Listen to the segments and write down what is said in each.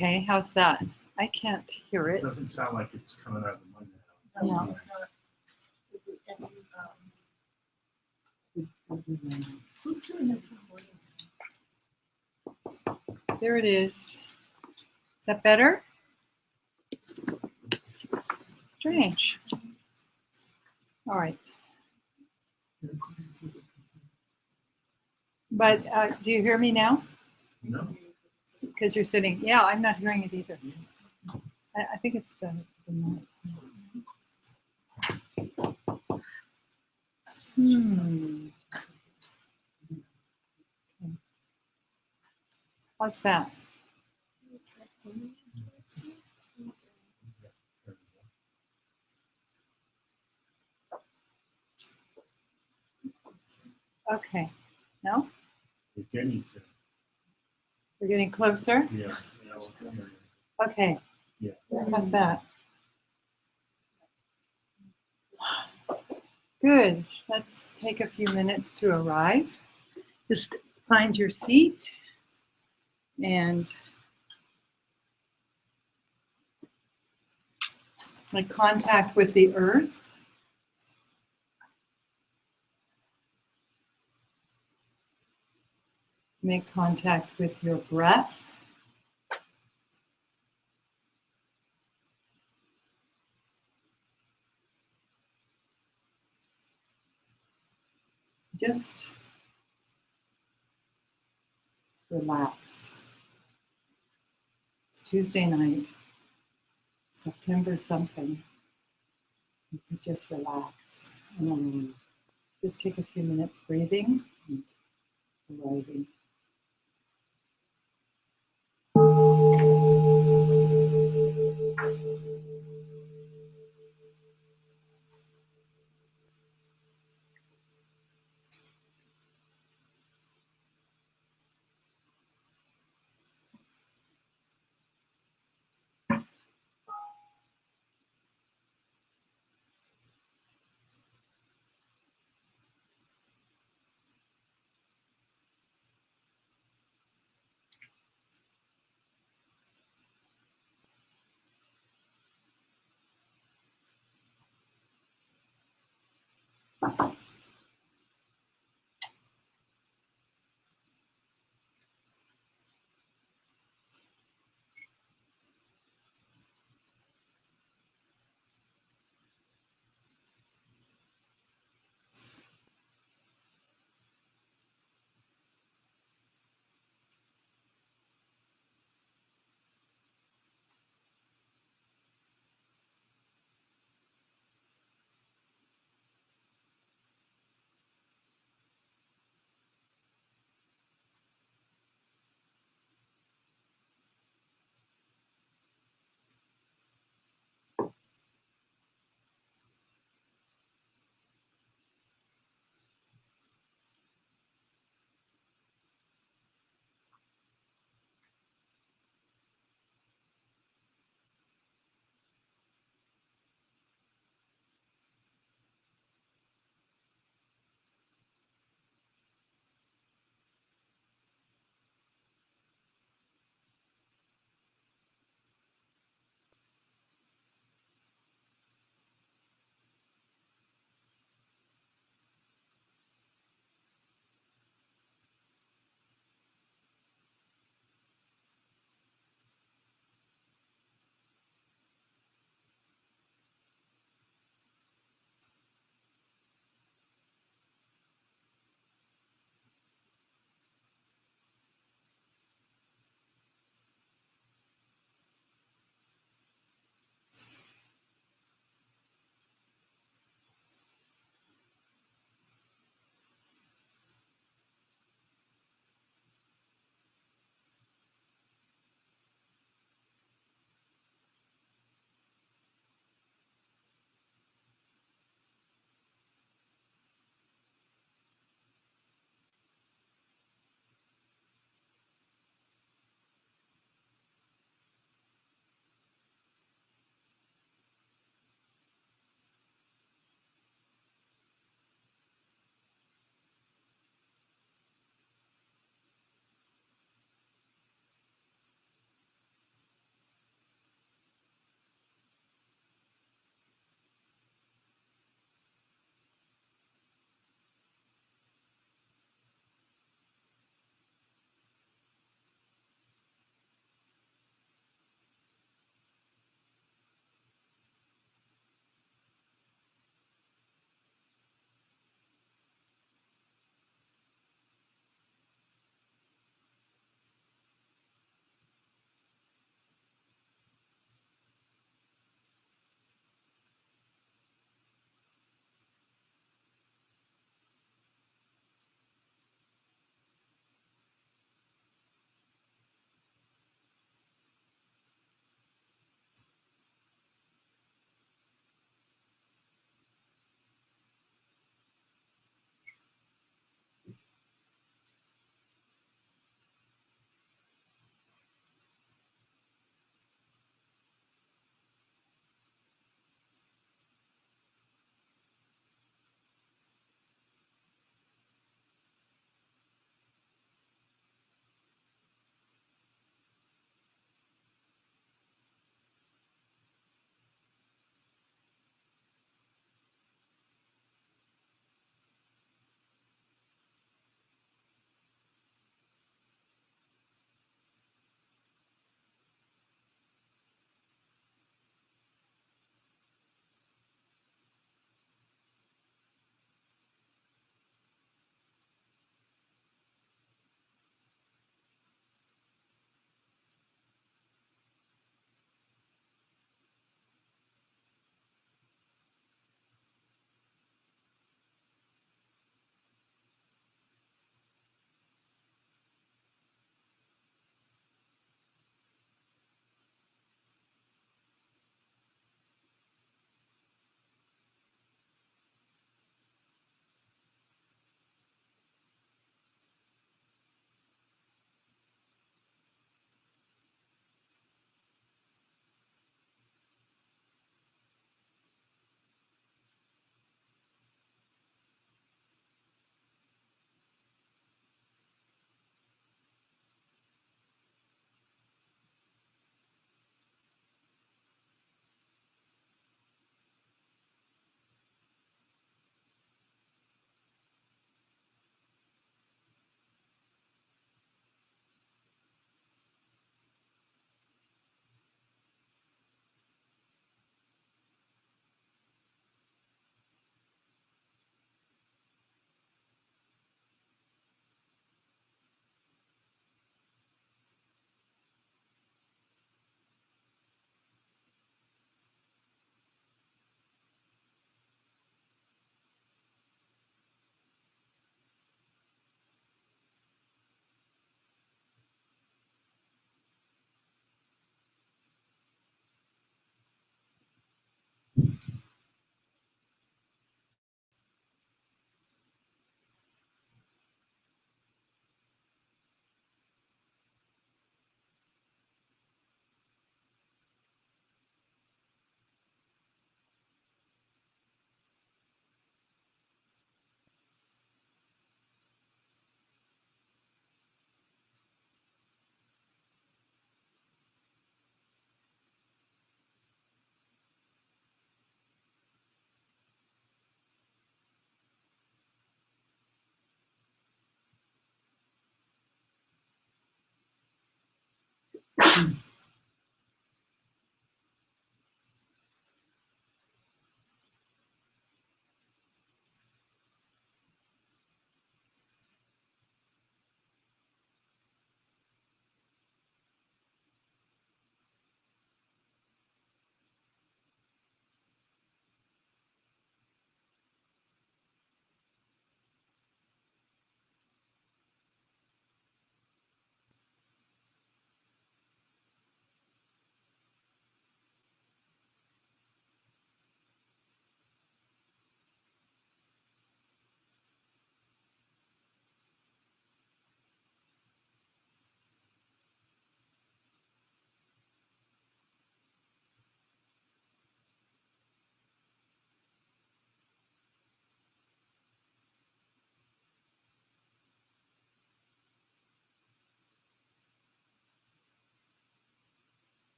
Okay, how's that? I can't hear It it. doesn't sound like it's coming out of the mic. No. It's not. Who's doing this? There it is. Is that better? Strange. All right. But do you hear me now? No. Because you're sitting. Yeah, I'm not hearing it either. I think it's the mic. Hmm. Okay. How's that? Okay. No? We're getting to. We're getting closer? Yeah. Yeah. Okay. Yeah. How's that? Good. Let's take a few minutes to arrive. Just find your seat and make contact with the earth. Make contact with your breath. Just relax. It's Tuesday night, September something. You can just relax and just take a few minutes breathing and arriving.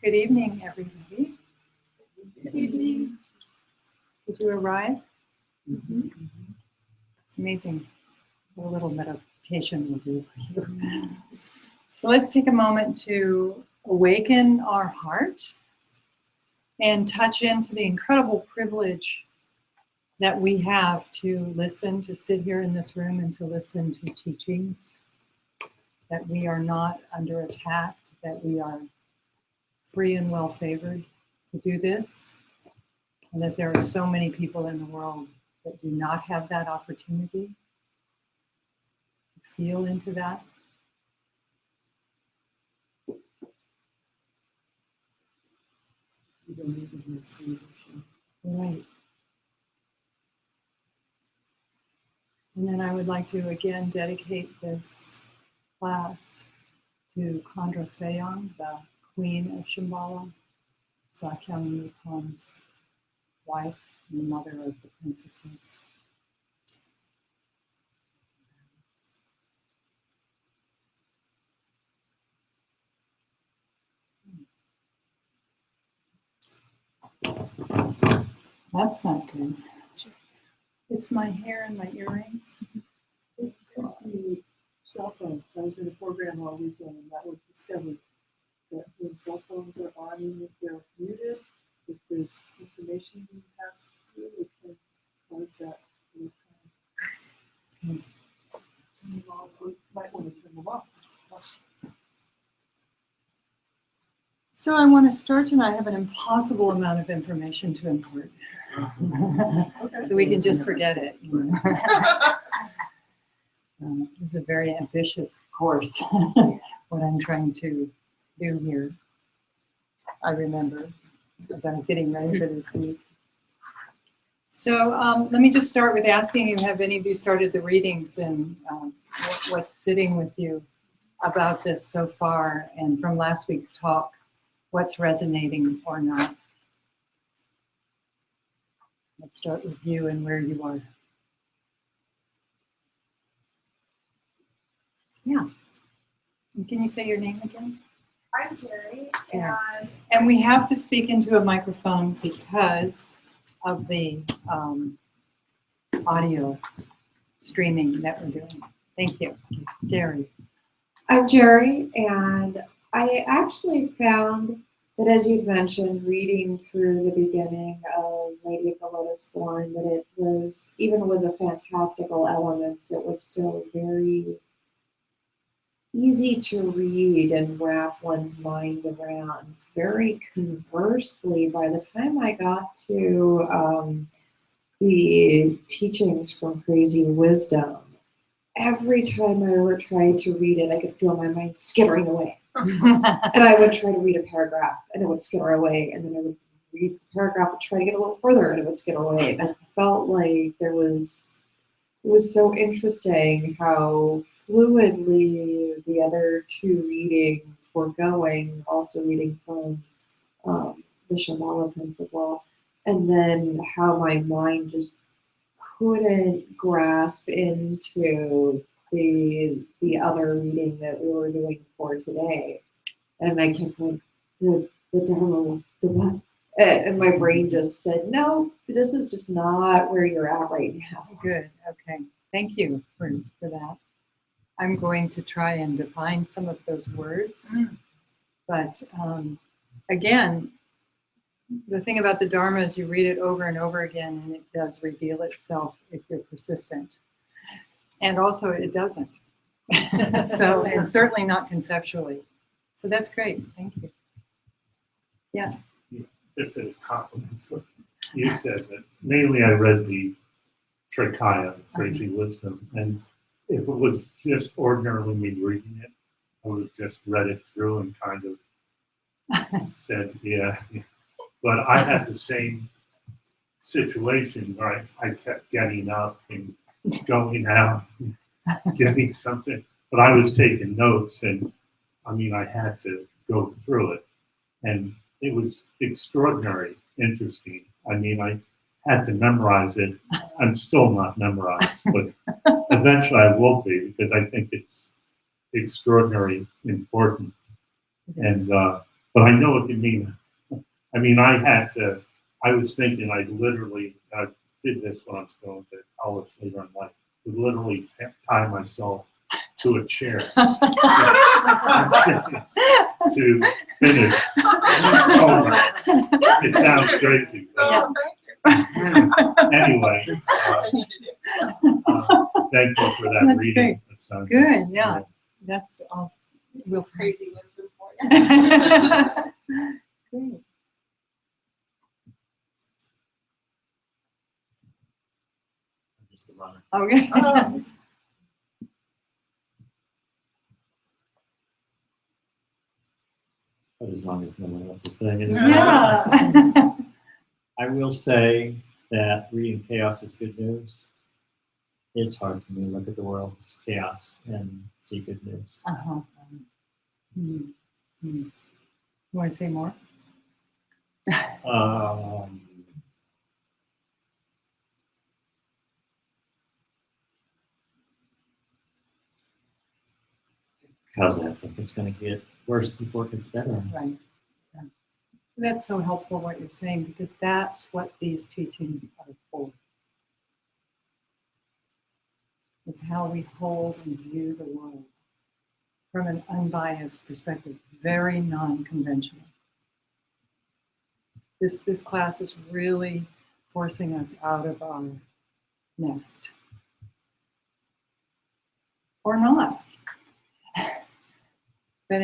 Good evening, everybody. Good evening. Did you arrive? Mm-hmm. It's amazing what a little meditation will do for you. So let's take a moment to awaken our heart and touch into the incredible privilege that we have to listen, to sit here in this room and to listen to teachings, that we are not under attack, that we are free and well favored to do this, and that there are so many people in the world that do not have that opportunity to feel into that. You don't even have free worship. Right. And then I would like to again dedicate this class to Khandra Sayong, the queen of Shambhala, Tsogyal Nipon's wife and the mother of the princesses. That's not good. It's my hair and my earrings. The cell phones. I was in a program all weekend and that was discovered that when cell phones are on, even if they're muted, if there's information being passed through, it can cause that. You might want to turn them off. So I want to start tonight. I have an impossible amount of information to impart. Okay. So we can just forget it. You know? This is a very ambitious course, what I'm trying to do here. I remember as I was getting ready for this week. So let me just start with asking you, have any of you started the readings and what's sitting with you about this so far, and from last week's talk, what's resonating or not? Let's start with you and where you are. Yeah. Can you say your name again? I'm Jerry, Jerry. and And we have to speak into a microphone because of the audio streaming that we're doing. Thank you, Jerry. I'm Jerry, and I actually found that, as you've mentioned, reading through the beginning of Lady of the Lotus Born, that it was, even with the fantastical elements, it was still very easy to read and wrap one's mind around. Very conversely, by the time I got to the teachings from Crazy Wisdom, every time I ever tried to read it, I could feel my mind skittering away. And I would try to read a paragraph and it would skitter away. And then I would read the paragraph and try to get a little further and it would skitter away. And I felt like it was so interesting how fluidly the other two readings were going, also reading from the Shambhala principle, and then how my mind just couldn't grasp into the other reading that we were doing for today. And I kept going, the Dharma, the what? And my brain just said, no, this is just not where you're at right now. Good. Okay. Thank you for that. I'm going to try and define some of those words. But again, the thing about the Dharma is you read it over and over again and it does reveal itself if you're persistent. And also it doesn't. So, and certainly not conceptually. So that's great. Thank you. Yeah. Just a compliment. So you said that mainly I read the Tsogyal, Crazy Wisdom, and if it was just ordinarily me reading it, I would have just read it through and kind of said, yeah. But I had the same situation where I kept getting up and going out, and getting something, but I was taking notes, and I mean, I had to go through it, and it was extraordinary, interesting. I mean, I had to memorize it. I'm still not memorized, but eventually I will be because I think it's extraordinary important. And but I know what you mean. I mean, I was thinking I literally, I did this when I was going to college later in life, would literally tie myself to a chair to finish. It sounds crazy. But anyway, thank you for that That's reading. great. Good, yeah. That's all. Real crazy wisdom for you. Great. Just a runner. Okay. But as long as no one else is saying anything. Yeah. I will say that reading chaos is good news. It's hard for me to look at the world as chaos and see good news. Uh-huh. You want to say more? Because I think it's going to get worse before it gets better. Right. Yeah. That's so helpful what you're saying because that's what these teachings are for. Is how we hold and view the world from an unbiased perspective, very non-conventional. This class is really forcing us out of our nest. Or not. But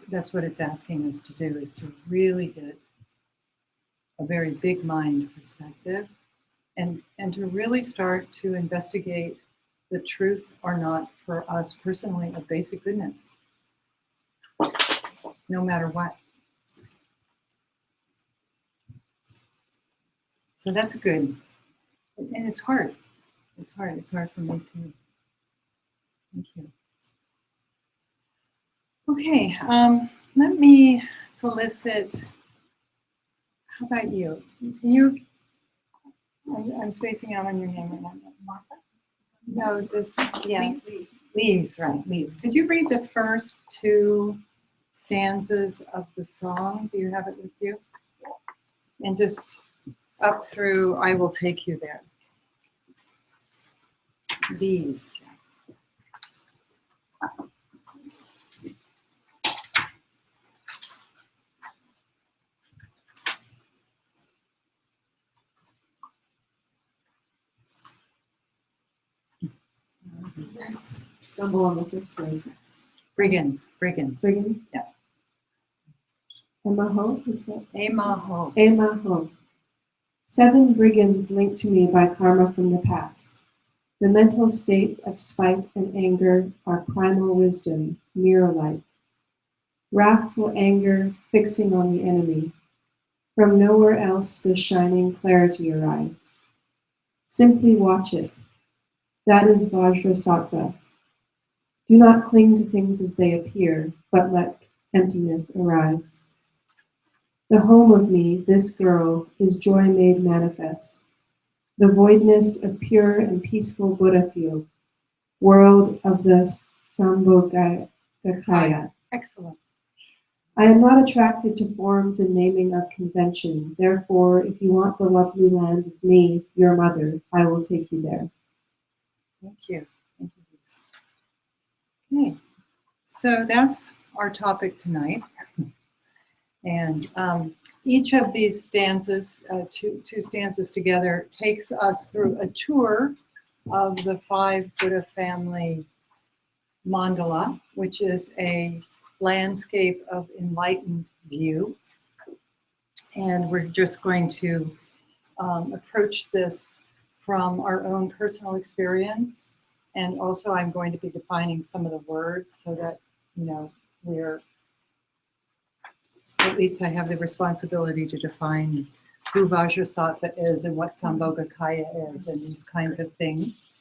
that's what it's asking us to do, is to really get a very big mind perspective and to really start to investigate the truth or not for us personally of basic goodness, no matter what. So that's good. And it's hard. It's hard. It's hard for me too. Thank you. Okay, let me solicit. How about you? Can you? I'm spacing out on your name right now. Martha? No, this, Yeah, Lee's, right, Lee's. Could you read the first two stanzas of the song? Do you have it with you? And just up through, I will take you there. These. stumble on the first word. Brigands. Brigand? Yeah. Emaho, is that? Emaho. Emaho. 7 brigands linked to me by karma from the past. The mental states of spite and anger are primal wisdom, mirror-like. Wrathful anger fixing on the enemy. From nowhere else does shining clarity arise. Simply watch it. That is Vajrasattva. Do not cling to things as they appear, but let emptiness arise. The home of me, this girl, is joy made manifest. The voidness of pure and peaceful Buddha field, world of the Sambhogakaya. Excellent. I am not attracted to forms and naming of convention. Therefore, if you want the lovely land of me, your mother, I will take you there. Thank you. Thank you. Okay. So that's our topic tonight. And each of these stanzas, two stanzas together, takes us through a tour of the 5 Buddha family mandala, which is a landscape of enlightened view. And we're just going to approach this from our own personal experience. And also I'm going to be defining some of the words so that, we're, at least I have the responsibility to define who Vajrasattva is and what Sambhogakaya is and these kinds of things,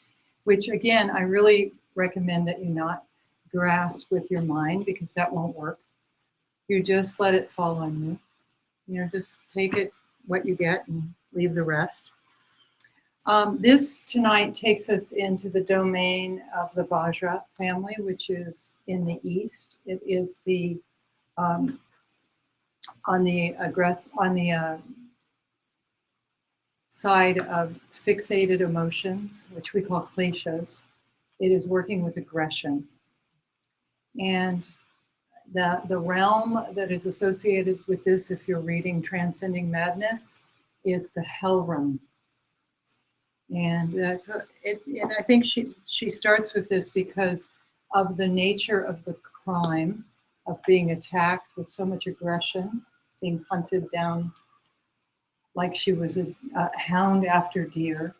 which again, I really recommend that you not grasp with your mind because that won't work. You just let it fall on you. Just take it what you get and leave the rest. This tonight takes us into the domain of the Vajra family, which is in the east. It is the on the side of fixated emotions, which we call kleshas. It is working with aggression. And the realm that is associated with this, if you're reading Transcending Madness, is the hell realm. And I think she starts with this because of the nature of the crime of being attacked with so much aggression, being hunted down like she was a hound after deer.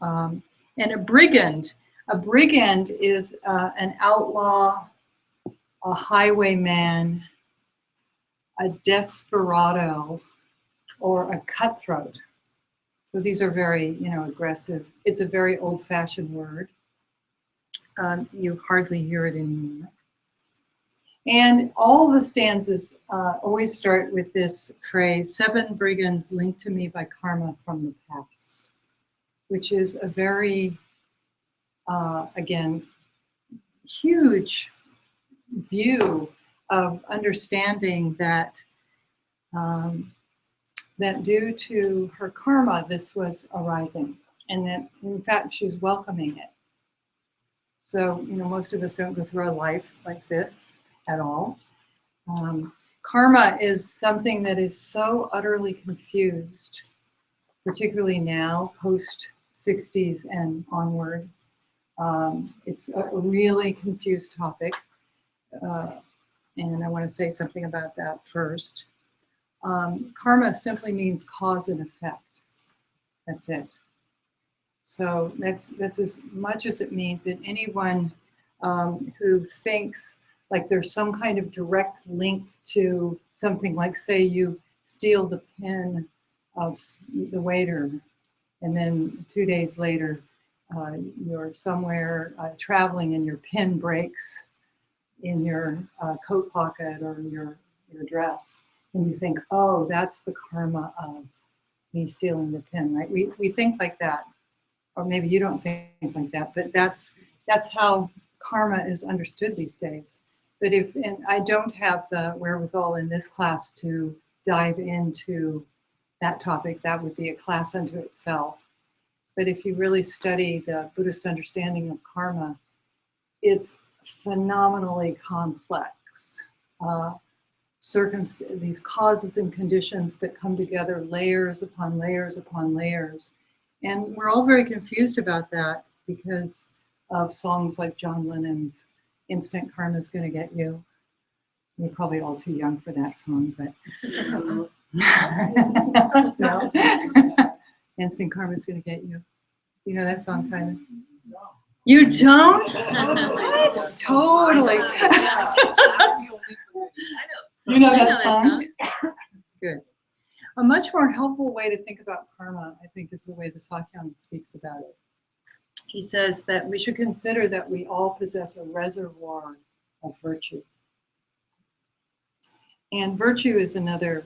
And a brigand is an outlaw, a highwayman, a desperado, or a cutthroat. So these are very, aggressive. It's a very old-fashioned word. You hardly hear it anymore. And all the stanzas always start with this phrase, 7 brigands linked to me by karma from the past, which is a very, again, huge view of understanding that that due to her karma, this was arising, and that in fact she's welcoming it. So, most of us don't go through our life like this at all. Karma is something that is so utterly confused, particularly now, post 60s and onward. It's a really confused topic, and I want to say something about that first. Karma simply means cause and effect. That's it. So that's as much as it means. And anyone who thinks like there's some kind of direct link to something, like say you steal the pen of the waiter, and then 2 days later you're somewhere traveling and your pen breaks in your coat pocket or your dress, and you think, oh, that's the karma of me stealing the pen, right? We think like that. or maybe you don't think like that, but that's how karma is understood these days. But and I don't have the wherewithal in this class to dive into that topic. That would be a class unto itself. But if you really study the Buddhist understanding of karma, it's phenomenally complex. These causes and conditions that come together, layers upon layers upon layers. And we're all very confused about that because of songs like John Lennon's Instant Karma's Gonna Get You. You're probably all too young for that song, but no. Instant Karma's Gonna Get You. You know that song, Tyler? No. You don't? What? Totally. You know that song? Good. A much more helpful way to think about karma, I think, is the way the Tsogyal speaks about it. He says that we should consider that we all possess a reservoir of virtue. And virtue is another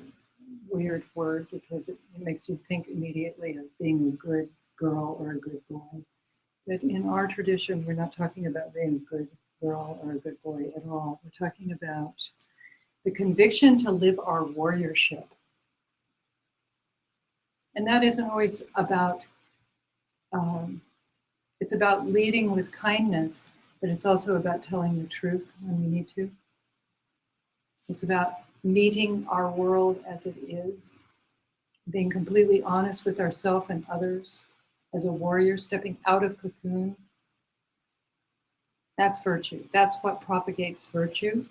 weird word because it makes you think immediately of being a good girl or a good boy. But in our tradition, we're not talking about being a good girl or a good boy at all. We're talking about the conviction to live our warriorship. And that isn't always about, it's about leading with kindness, but it's also about telling the truth when we need to. It's about meeting our world as it is, being completely honest with ourselves and others, as a warrior, stepping out of cocoon. That's virtue. That's what propagates virtue.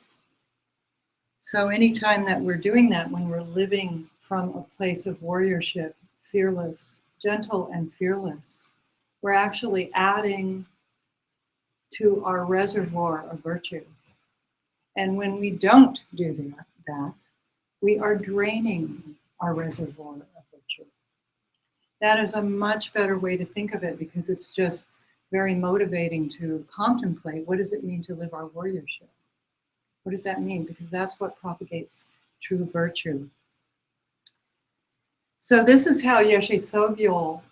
So anytime that we're doing that, when we're living from a place of warriorship, fearless, gentle and fearless, we're actually adding to our reservoir of virtue. And when we don't do that, we are draining our reservoir of virtue. That is a much better way to think of it because it's just very motivating to contemplate what does it mean to live our warriorship? What does that mean? Because that's what propagates true virtue. So this is how Yeshe Tsogyal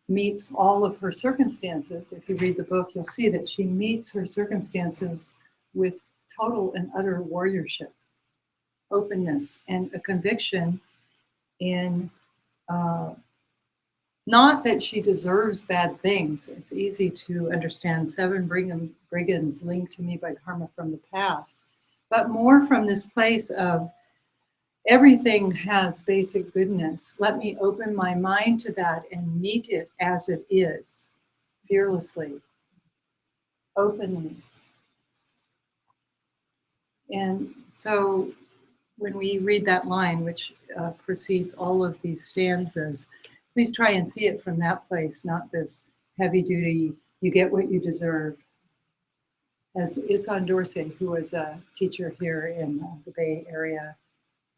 meets all of her circumstances. If you read the book, you'll see that she meets her circumstances with total and utter warriorship, openness, and a conviction in not that she deserves bad things. It's easy to understand 7 brigands linked to me by karma from the past, but more from this place of everything has basic goodness. Let me open my mind to that and meet it as it is, fearlessly, openly. And so when we read that line, which precedes all of these stanzas, please try and see it from that place, not this heavy duty, you get what you deserve. As Isan Dorsey, who was a teacher here in the Bay Area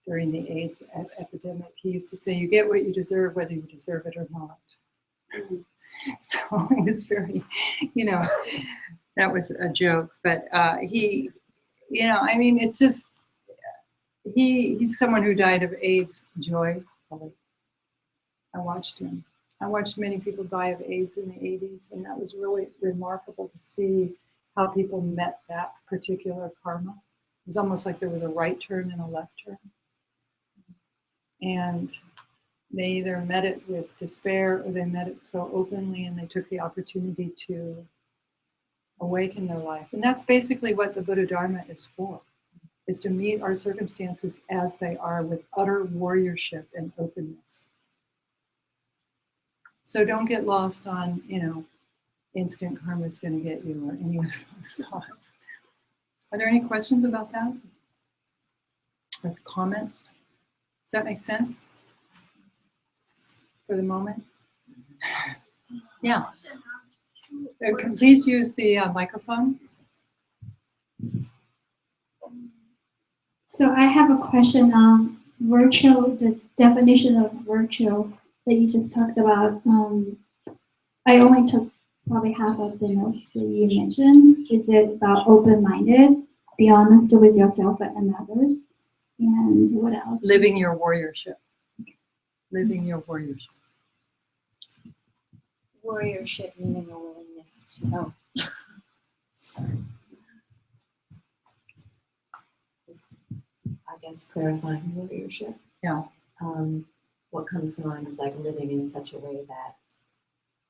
during the AIDS epidemic, he used to say, you get what you deserve, whether you deserve it or not. So it was very, that was a joke, but he, it's just, he's someone who died of AIDS joyfully. I watched him. I watched many people die of AIDS in the 80s, and that was really remarkable to see how people met that particular karma. It was almost like there was a right turn and a left turn. And they either met it with despair or they met it so openly and they took the opportunity to awaken their life. And that's basically what the Buddha Dharma is for, is to meet our circumstances as they are with utter warriorship and openness. So don't get lost on, instant karma is going to get you or any of those thoughts. Are there any questions about that? Or comments? Does that make sense for the moment? Yeah. Please use the microphone. So I have a question on virtue, the definition of virtue that you just talked about. I only took probably half of the notes that you mentioned. Is it about open-minded, be honest with yourself and others? And what else? Living your warriorship. Living your warriorship. Warriorship meaning a willingness to. Oh, I guess clarifying warriorship. Yeah. What comes to mind is like living in such a way that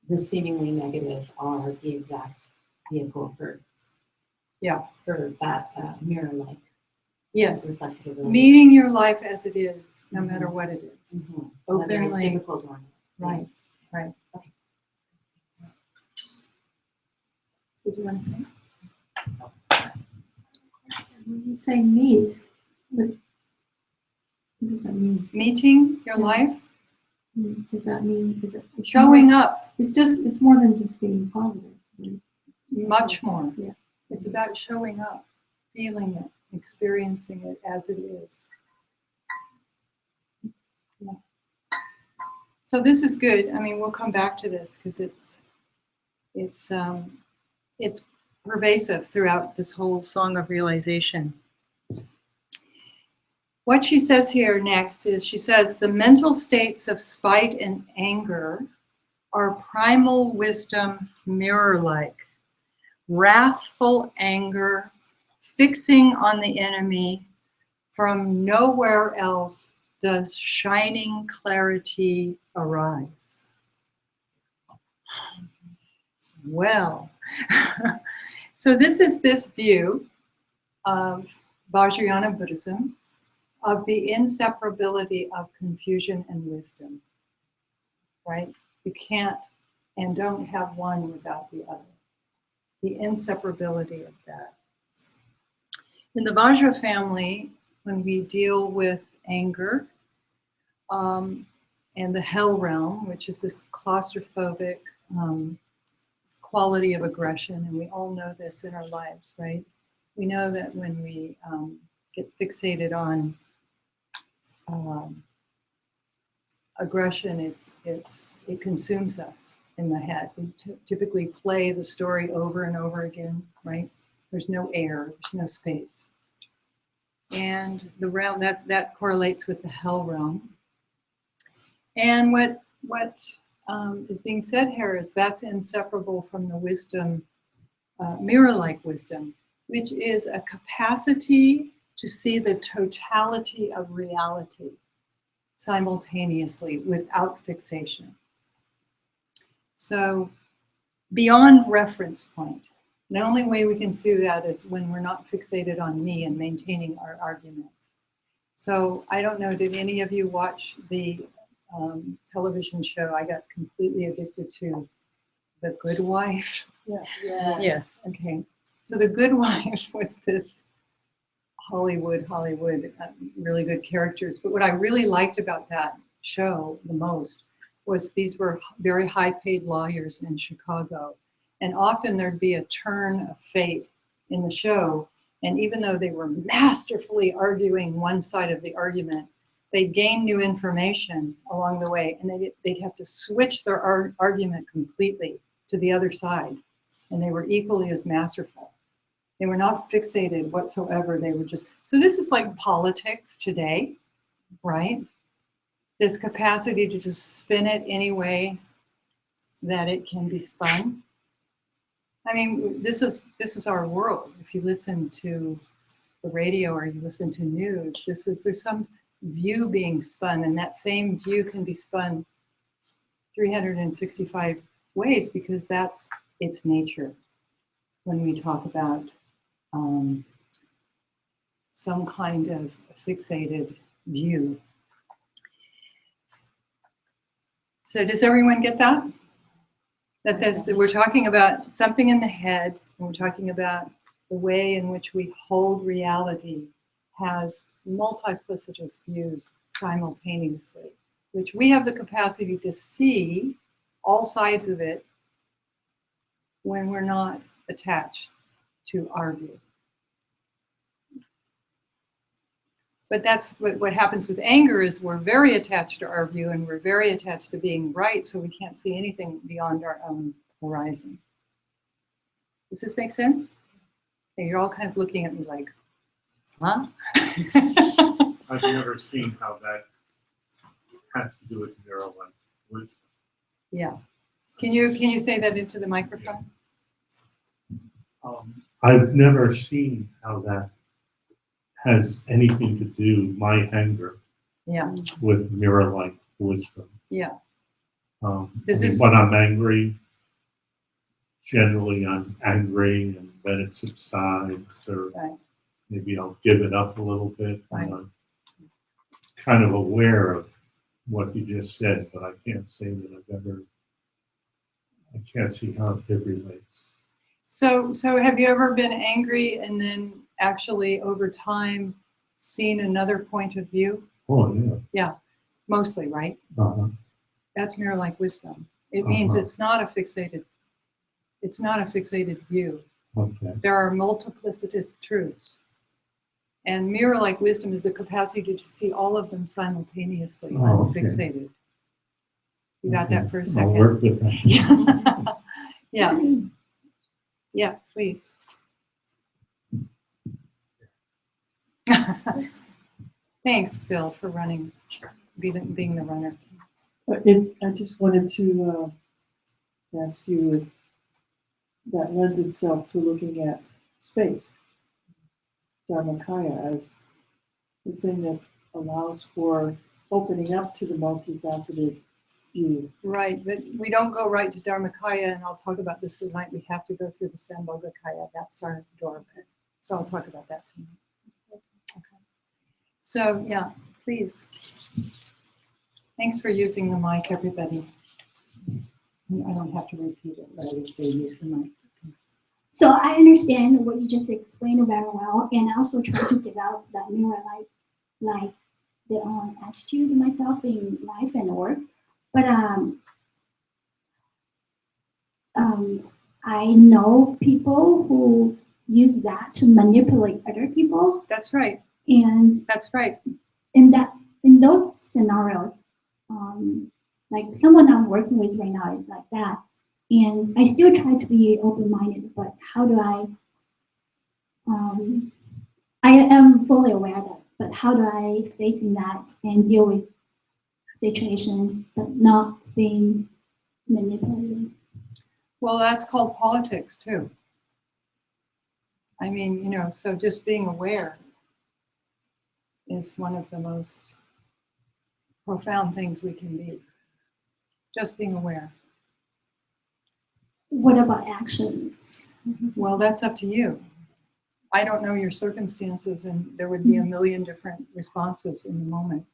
the seemingly negative are the exact vehicle for that mirror-like Yes. reflective ability. Meeting your life as it is, no Mhm. matter what it is. Whether it's Openly. difficult or not. Right. Yes. Right. Okay. Did you want to say? When you say meet, what does that mean? Meeting your Yeah. life, Does that mean is it it's showing more, up it's more than just being positive. Right? much more. Yeah. It's about showing up, feeling it, experiencing it as it is. Yeah. So this is good. I mean, we'll come back to this because it's pervasive throughout this whole song of realization. What she says here next is, she says, the mental states of spite and anger are primal wisdom mirror-like. Wrathful anger, fixing on the enemy, from nowhere else does shining clarity arise. Well, so this is this view of Vajrayana Buddhism of the inseparability of confusion and wisdom, right? You can't and don't have one without the other. The inseparability of that. In the Vajra family, when we deal with anger and the hell realm, which is this claustrophobic quality of aggression, and we all know this in our lives, right? We know that when we get fixated on aggression, it consumes us in the head. We typically play the story over and over again, right? There's no air, there's no space. And the realm that correlates with the hell realm. And what is being said here is that's inseparable from the wisdom, mirror-like wisdom, which is a capacity to see the totality of reality simultaneously without fixation. So beyond reference point. The only way we can see that is when we're not fixated on me and maintaining our arguments. So I don't know, did any of you watch the television show I got completely addicted to, The Good Wife? yes. Yes, okay. So The Good Wife was this Hollywood, really good characters. But what I really liked about that show the most was these were very high-paid lawyers in Chicago. And often there'd be a turn of fate in the show. And even though they were masterfully arguing one side of the argument, they'd gain new information along the way. And they'd have to switch their argument completely to the other side. And they were equally as masterful. They were not fixated whatsoever. They were just, so this is like politics today, right? This capacity to just spin it any way that it can be spun. I mean, this is our world. If you listen to the radio or you listen to news, there's some view being spun, and that same view can be spun 365 ways because that's its nature. When we talk about some kind of fixated view. So does everyone get that? That we're talking about something in the head, and we're talking about the way in which we hold reality has multiplicitous views simultaneously, which we have the capacity to see all sides of it when we're not attached to our view. But that's what happens with anger is we're very attached to our view and we're very attached to being right, so we can't see anything beyond our own horizon. Does this make sense? Okay, you're all kind of looking at me like, huh? I've never seen how that has to do with mirror-like wisdom. Yeah. Can you say that into the microphone? I've never seen how that has anything to do, my anger, Yeah, with mirror-like wisdom. yeah. I mean, when I'm angry, generally I'm angry and then it subsides, or Right. maybe I'll give it up a little bit. Right. And I'm kind of aware of what you just said, but I can't say that I can't see how it relates. So have you ever been angry and then actually over time seen another point of view? Oh, yeah. Yeah, mostly, right? Uh-huh. That's mirror-like wisdom. It means Uh-huh. it's not a fixated view. Okay. There are multiplicitous truths. And mirror-like wisdom is the capacity to see all of them simultaneously, Okay. unfixated. You got that for a I'll second? work with that. Yeah. Yeah, please. Thanks, Bill, for running, being the runner. I just wanted to ask you if that lends itself to looking at space, Dharmakaya, as the thing that allows for opening up to the multifaceted view. Right, but we don't go right to Dharmakaya, and I'll talk about this tonight. We have to go through the Sambhogakaya. That's our door. So I'll talk about that tonight. Okay. So, yeah, please. Thanks for using the mic, everybody. I don't have to repeat it, right, if they use the mic. Okay. So I understand what you just explained very well, and I also try to develop that mirror like the attitude myself in life and work. But I know people who use that to manipulate other people, That's right. and That's right. in those scenarios, like someone I'm working with right now is like that, and I still try to be open-minded. But how do I am fully aware of that, but how do I face in that and deal with situations but not being manipulated? Well, that's called politics, too. I mean, so just being aware is one of the most profound things we can be. Just being aware. What about actions? Well, that's up to you. I don't know your circumstances, and there would be a million different responses in the moment.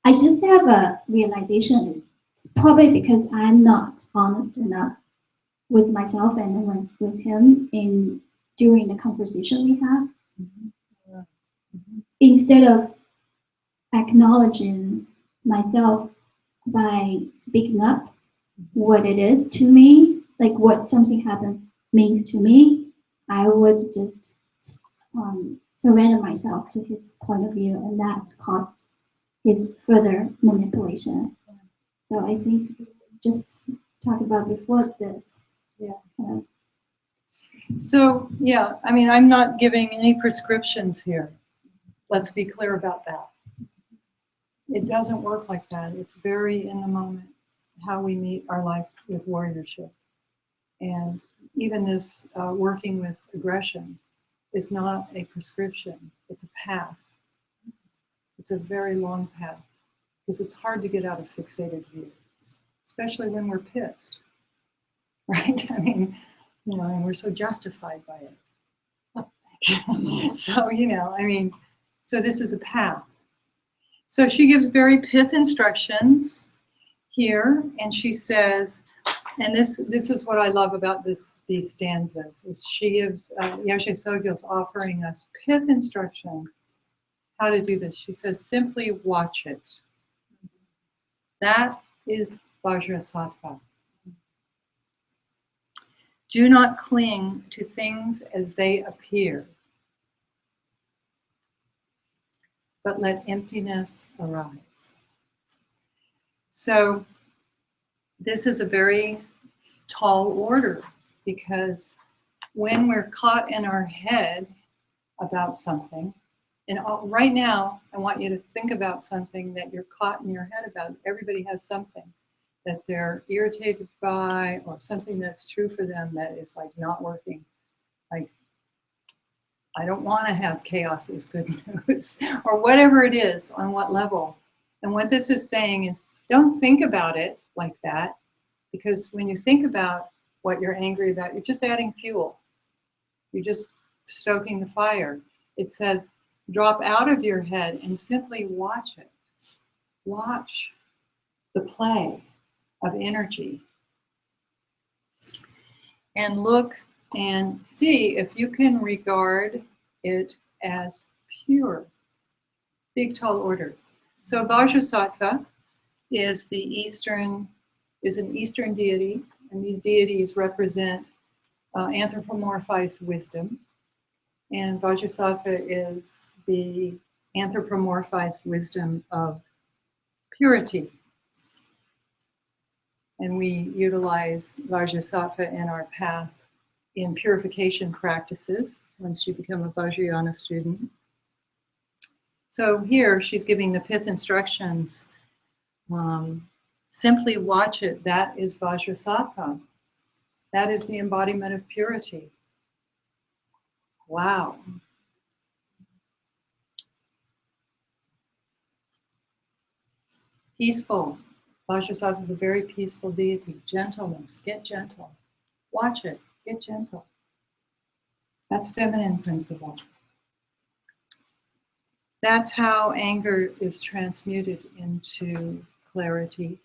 I just have a realization. It's probably because I'm not honest enough with myself and with him during the conversation we have. Instead of acknowledging myself by speaking up what it is to me, like what something happens means to me, I would just surrender myself to his point of view, and that caused his further manipulation. So I think just talk about before this. Yeah. So, yeah, I mean, I'm not giving any prescriptions here. Let's be clear about that. It doesn't work like that. It's very in the moment, how we meet our life with warriorship. And even this working with aggression is not a prescription. It's a path. It's a very long path because it's hard to get out of fixated view, especially when we're pissed, right? I mean, and we're so justified by it. So, so this is a path. So she gives very pith instructions here, and she says, and this is what I love about these stanzas, is she gives, Yeshe Tsogyal's offering us pith instruction, how to do this. She says, simply watch it. That is Vajrasattva. Do not cling to things as they appear, but let emptiness arise. So this is a very tall order, because when we're caught in our head about something, and right now I want you to think about something that you're caught in your head about. Everybody has something that they're irritated by, or something that's true for them that is like not working. Like, I don't want to have chaos is good news, or whatever it is, on what level. And what this is saying is, don't think about it like that, because when you think about what you're angry about, you're just adding fuel. You're just stoking the fire. It says, drop out of your head and simply watch it. Watch the play of energy. And look and see if you can regard it as pure. Big, tall order. So Vajrasattva is an Eastern deity, and these deities represent anthropomorphized wisdom. And Vajrasattva is the anthropomorphized wisdom of purity. And we utilize Vajrasattva in our path in purification practices once you become a Vajrayana student. So here she's giving the pith instructions. Simply watch it. That is Vajrasattva. That is the embodiment of purity. Wow. Peaceful. Vajrasattva is a very peaceful deity. Gentleness. Get gentle. Watch it. Get gentle. That's feminine principle. That's how anger is transmuted into clarity.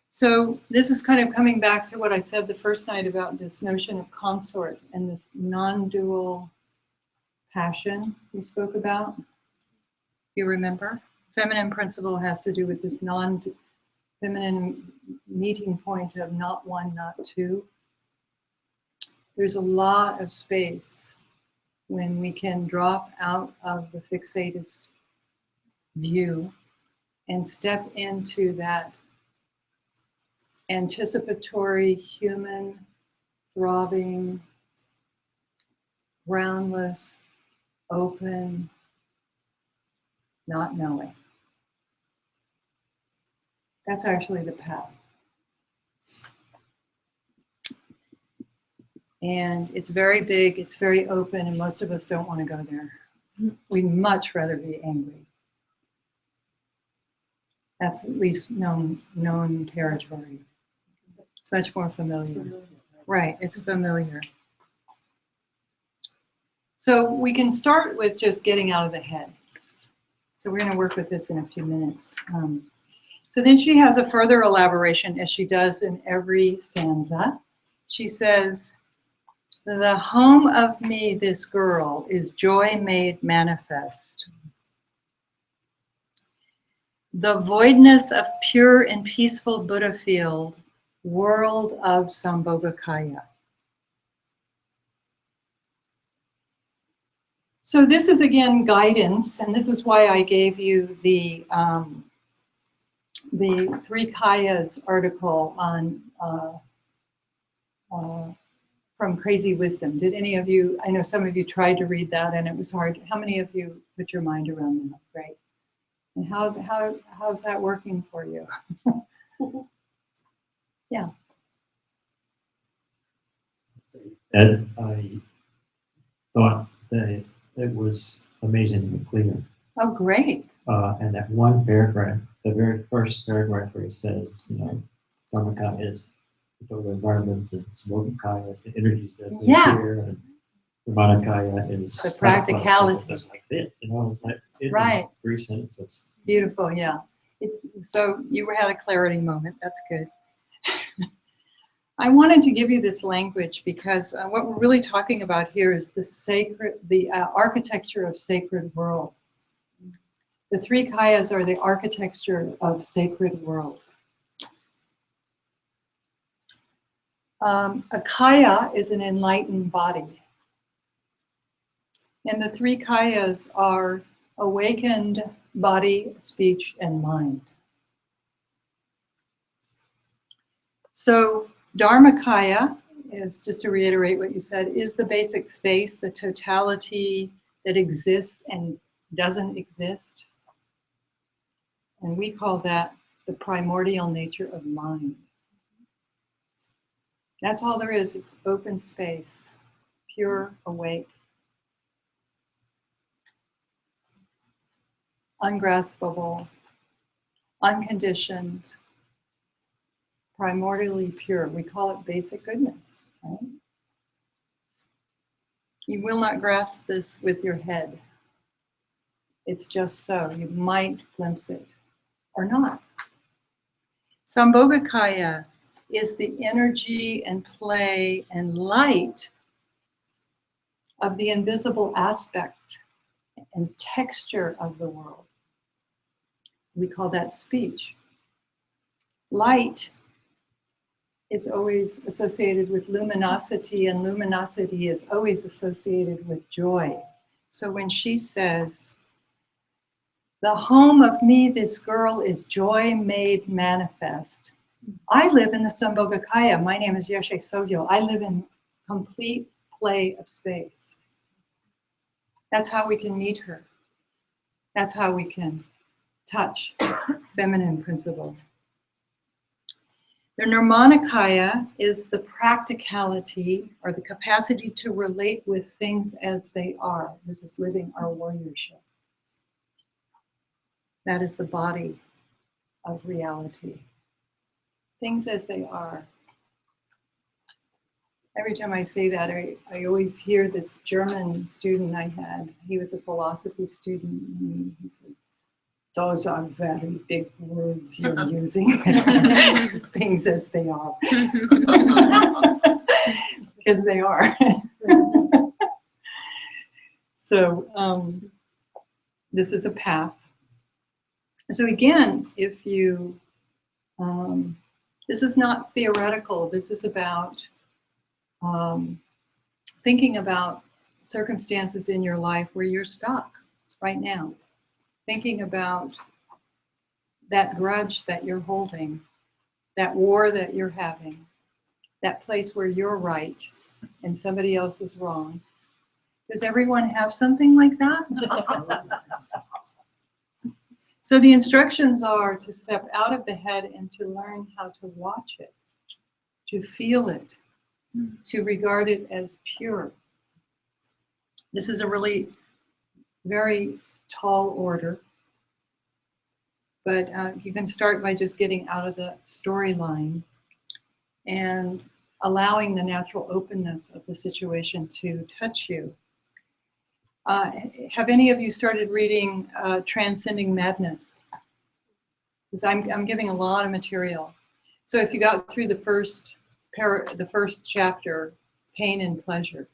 So this is kind of coming back to what I said the first night about this notion of consort and this non-dual passion we spoke about. You remember? Feminine principle has to do with this non-feminine meeting point of not one, not two. There's a lot of space when we can drop out of the fixated view and step into that anticipatory, human, throbbing, groundless, open, not knowing. That's actually the path. And it's very big, it's very open, and most of us don't want to go there. We'd much rather be angry. That's at least known territory. It's much more familiar. Right, it's familiar. So we can start with just getting out of the head. So we're going to work with this in a few minutes. So then she has a further elaboration, as she does in every stanza. She says, the home of me, this girl, is joy made manifest. The voidness of pure and peaceful Buddha field, world of Sambhogakaya. So this is again guidance, and this is why I gave you the Three Kayas article on from Crazy Wisdom. Did any of you? I know some of you tried to read that, and it was hard. How many of you put your mind around that? Great. And how's that working for you? Yeah. And I thought that it was amazingly clear. Oh, great. And that one paragraph, the very first paragraph where it says, Dharmakaya is the environment, and Samogakaya is the energies that live here, and Nirmanakaya is the practicality. Just like that, it's like it right. 3 sentences. Beautiful, yeah. So you had a clarity moment. That's good. I wanted to give you this language because what we're really talking about here is the architecture of sacred world. The three kayas are the architecture of sacred world. A kaya is an enlightened body. And the three kayas are awakened body, speech, and mind. So Dharmakaya is, just to reiterate what you said, is the basic space, the totality that exists and doesn't exist. And we call that the primordial nature of mind. That's all there is. It's open space, pure, awake, ungraspable, unconditioned, primordially pure. We call it basic goodness, right? You will not grasp this with your head. It's just so. You might glimpse it or not. Sambhogakaya is the energy and play and light of the invisible aspect and texture of the world. We call that speech. Light is always associated with luminosity, and luminosity is always associated with joy. So when she says, "The home of me, this girl, is joy made manifest," I live in the Sambhogakaya. My name is Yeshe Tsogyal. I live in complete play of space. That's how we can meet her. That's how we can touch feminine principle. The Nirmanakaya is the practicality or the capacity to relate with things as they are. This is living our warriorship. That is the body of reality. Things as they are. Every time I say that, I always hear this German student I had. He was a philosophy student. And he said, "Those are very big words you're using." Things as they are. Because they are. So this is a path. So again, if you, this is not theoretical. This is about thinking about circumstances in your life where you're stuck right now. Thinking about that grudge that you're holding, that war that you're having, that place where you're right and somebody else is wrong. Does everyone have something like that? So the instructions are to step out of the head and to learn how to watch it, to feel it, to regard it as pure. This is a really very tall order, but you can start by just getting out of the storyline and allowing the natural openness of the situation to touch you. Have any of you started reading Transcending Madness? Because I'm giving a lot of material. So if you got through the first chapter, Pain and Pleasure,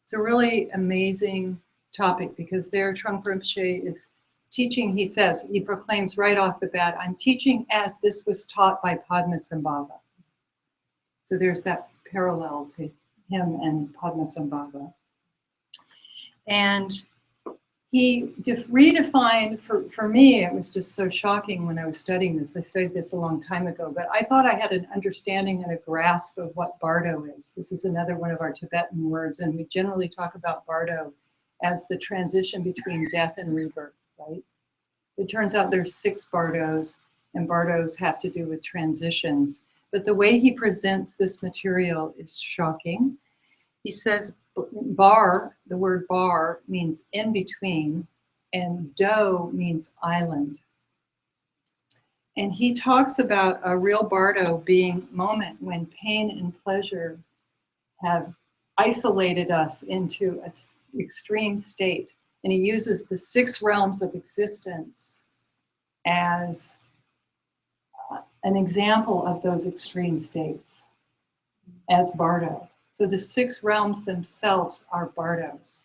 it's a really amazing topic because there Trungpa Rinpoche is teaching. He says, he proclaims right off the bat, "I'm teaching as this was taught by Padmasambhava." So there's that parallel to him and Padmasambhava. And he redefined, for me, it was just so shocking when I was studying this. I studied this a long time ago, but I thought I had an understanding and a grasp of what bardo is. This is another one of our Tibetan words, and we generally talk about bardo as the transition between death and rebirth, right? It turns out there's 6 bardos, and bardos have to do with transitions. But the way he presents this material is shocking. He says, bar, the word bar means in between, and do means island. And he talks about a real bardo being moment when pain and pleasure have isolated us into an extreme state. And he uses the 6 realms of existence as an example of those extreme states, as bardo. So the 6 realms themselves are bardos.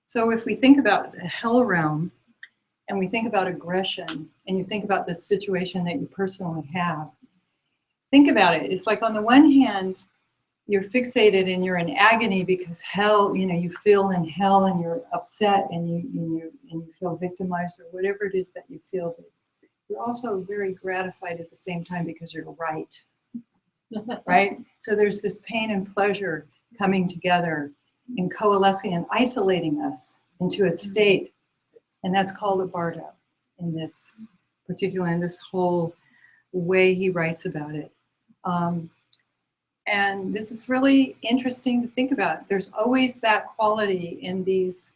So if we think about the hell realm, and we think about aggression, and you think about the situation that you personally have, think about it. It's like on the one hand, you're fixated and you're in agony because hell, you feel in hell and you're upset and you feel victimized or whatever it is that you feel. But you're also very gratified at the same time because you're right. Right? So there's this pain and pleasure coming together and coalescing and isolating us into a state. And that's called a bardo in this particular, in this whole way he writes about it. And this is really interesting to think about. There's always that quality in these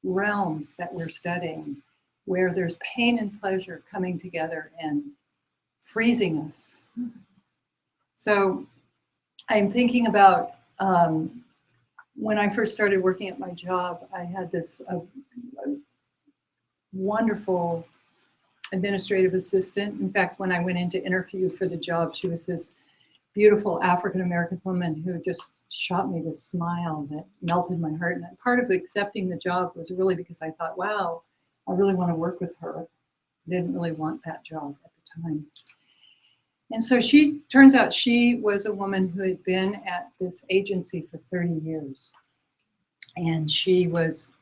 realms that we're studying where there's pain and pleasure coming together and freezing us. So I'm thinking about when I first started working at my job, I had this wonderful administrative assistant. In fact, when I went in to interview for the job, she was this beautiful African-American woman who just shot me this smile that melted my heart. And part of accepting the job was really because I thought, wow, I really want to work with her. I didn't really want that job at the time. And so she, turns out she was a woman who had been at this agency for 30 years. And she was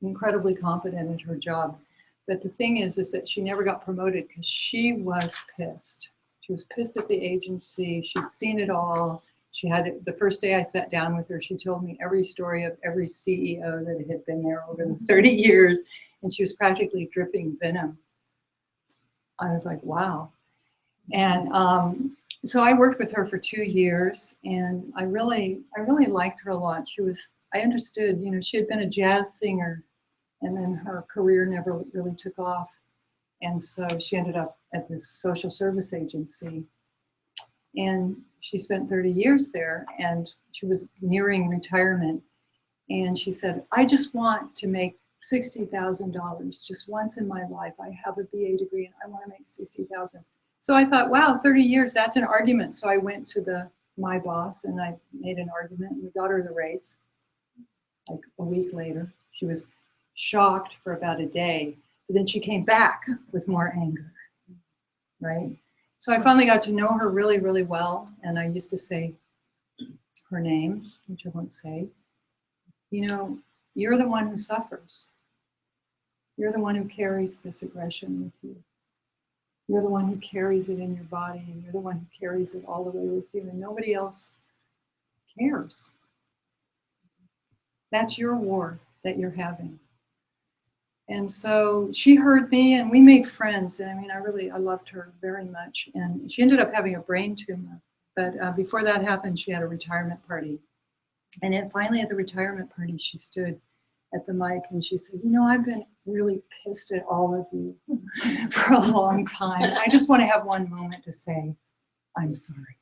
incredibly competent at her job. But the thing is that she never got promoted because she was pissed. She was pissed at the agency. She'd seen it all. She had, the first day I sat down with her, she told me every story of every CEO that had been there over the 30 years. And she was practically dripping venom. I was like, wow. And so I worked with her for 2 years, and I really liked her a lot. She was, I understood, you know, she had been a jazz singer, and then her career never really took off. And so she ended up at this social service agency. And she spent 30 years there, and she was nearing retirement. And she said, I just want to make $60,000 just once in my life. I have a BA degree, and I want to make $60,000. So I thought, wow, 30 years, that's an argument. So I went to my boss, and I made an argument, and we got her the raise. Like a week later, she was shocked for about a day, but then she came back with more anger, right? So I finally got to know her really, really well, and I used to say her name, which I won't say. You know, you're the one who suffers. You're the one who carries this aggression with you. You're the one who carries it in your body, and you're the one who carries it all the way with you, and nobody else cares. That's your war that you're having. And so she heard me, and we made friends. And I mean, I loved her very much. And she ended up having a brain tumor. But before that happened, she had a retirement party. And then finally at the retirement party, she stood at the mic and she said, you know, I've been really pissed at all of you for a long time. I just want to have one moment to say, I'm sorry.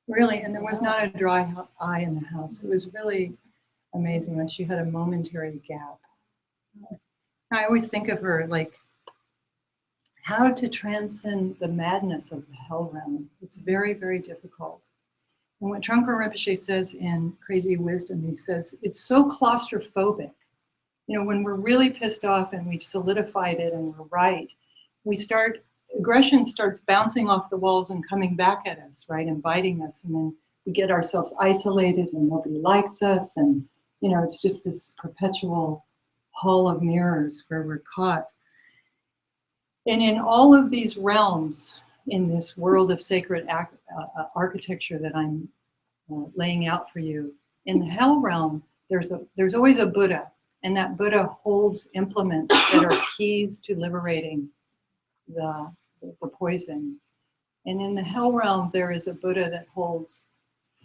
Really, and there was not a dry eye in the house. It was really amazing. Like she had a momentary gap. I always think of her like how to transcend the madness of the hell realm. It's very, very difficult. And what Trungpa Rinpoche says in Crazy Wisdom, he says, it's so claustrophobic. You know, when we're really pissed off and we've solidified it and we're right, aggression starts bouncing off the walls and coming back at us, right, inviting us. And then we get ourselves isolated and nobody likes us. And, you know, it's just this perpetual hall of mirrors where we're caught. And in all of these realms, in this world of sacred architecture that I'm laying out for you, in the hell realm, there's always a Buddha, and that Buddha holds implements that are keys to liberating the poison. And in the hell realm, there is a Buddha that holds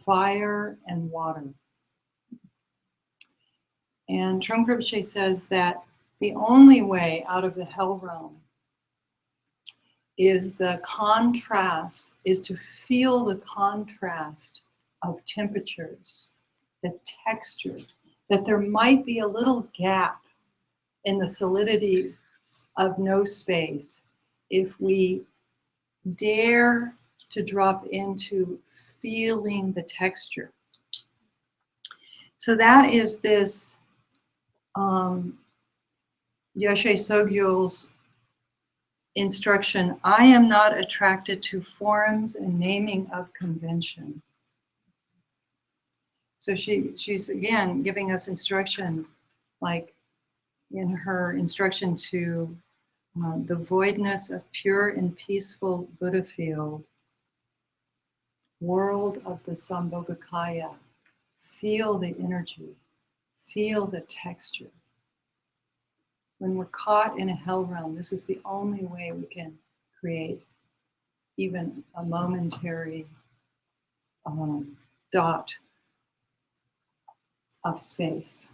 fire and water. And Trungpa Rinpoche says that the only way out of the hell realm is the contrast, is to feel the contrast of temperatures, the texture, that there might be a little gap in the solidity of no space if we dare to drop into feeling the texture. So that is this Yeshe Tsogyal's instruction, I am not attracted to forms and naming of convention. So she's again giving us instruction, like in her instruction to the voidness of pure and peaceful Buddha field, world of the Sambhogakaya. Feel the energy, feel the texture. when we're caught in a hell realm, this is the only way we can create even a momentary dot of space.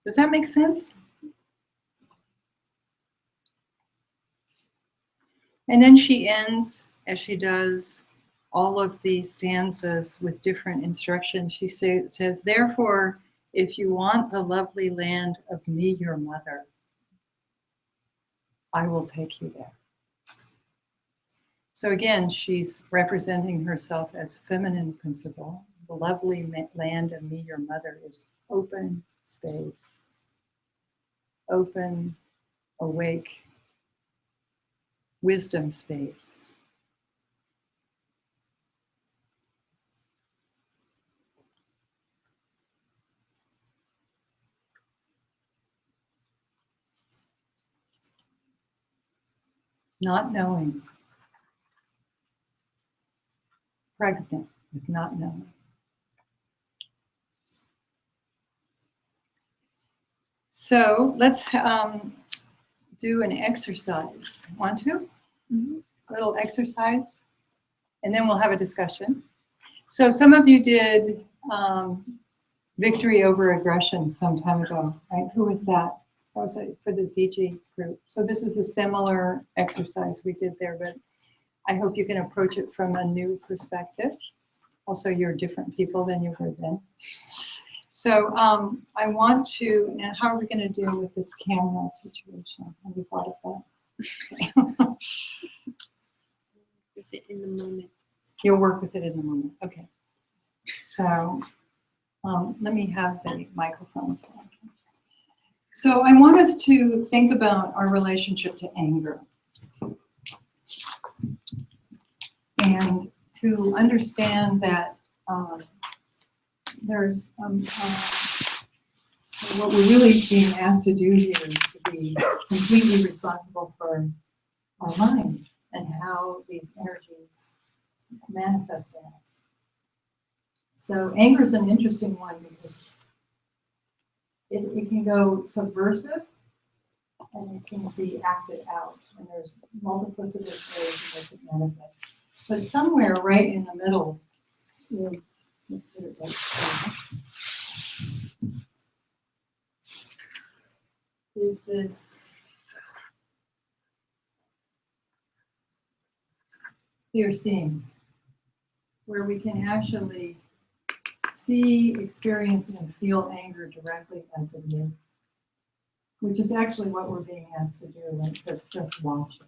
Does that make sense? And then she ends, as she does, all of the stanzas with different instructions. She says, therefore, if you want the lovely land of me, your mother, I will take you there. So again, she's representing herself as feminine principle. The lovely land of me, your mother, is open space, open, awake, wisdom space. Not knowing, pregnant with not knowing. So let's do an exercise. Want to? Mm-hmm. Little exercise, and then we'll have a discussion. So some of you did victory over aggression some time ago, right? Who was that? That was for the ZG group. So this is a similar exercise we did there, but I hope you can approach it from a new perspective. Also, you're different people than you were then. So I want to, now how are we going to deal with this camera situation? Have you thought of that? Is it in the moment? You'll work with it in the moment. Okay. So let me have the microphone. So I want us to think about our relationship to anger. And to understand that there's what we're really being asked to do here is to be completely responsible for our mind and how these energies manifest in us. So anger is an interesting one because it can go subversive and it can be acted out. And there's multiplicitous ways in which it manifests. But somewhere right in the middle is, let's do it right here, is this clear seeing, where we can actually see, experience, and feel anger directly as it is, which is actually what we're being asked to do when it says just watch it.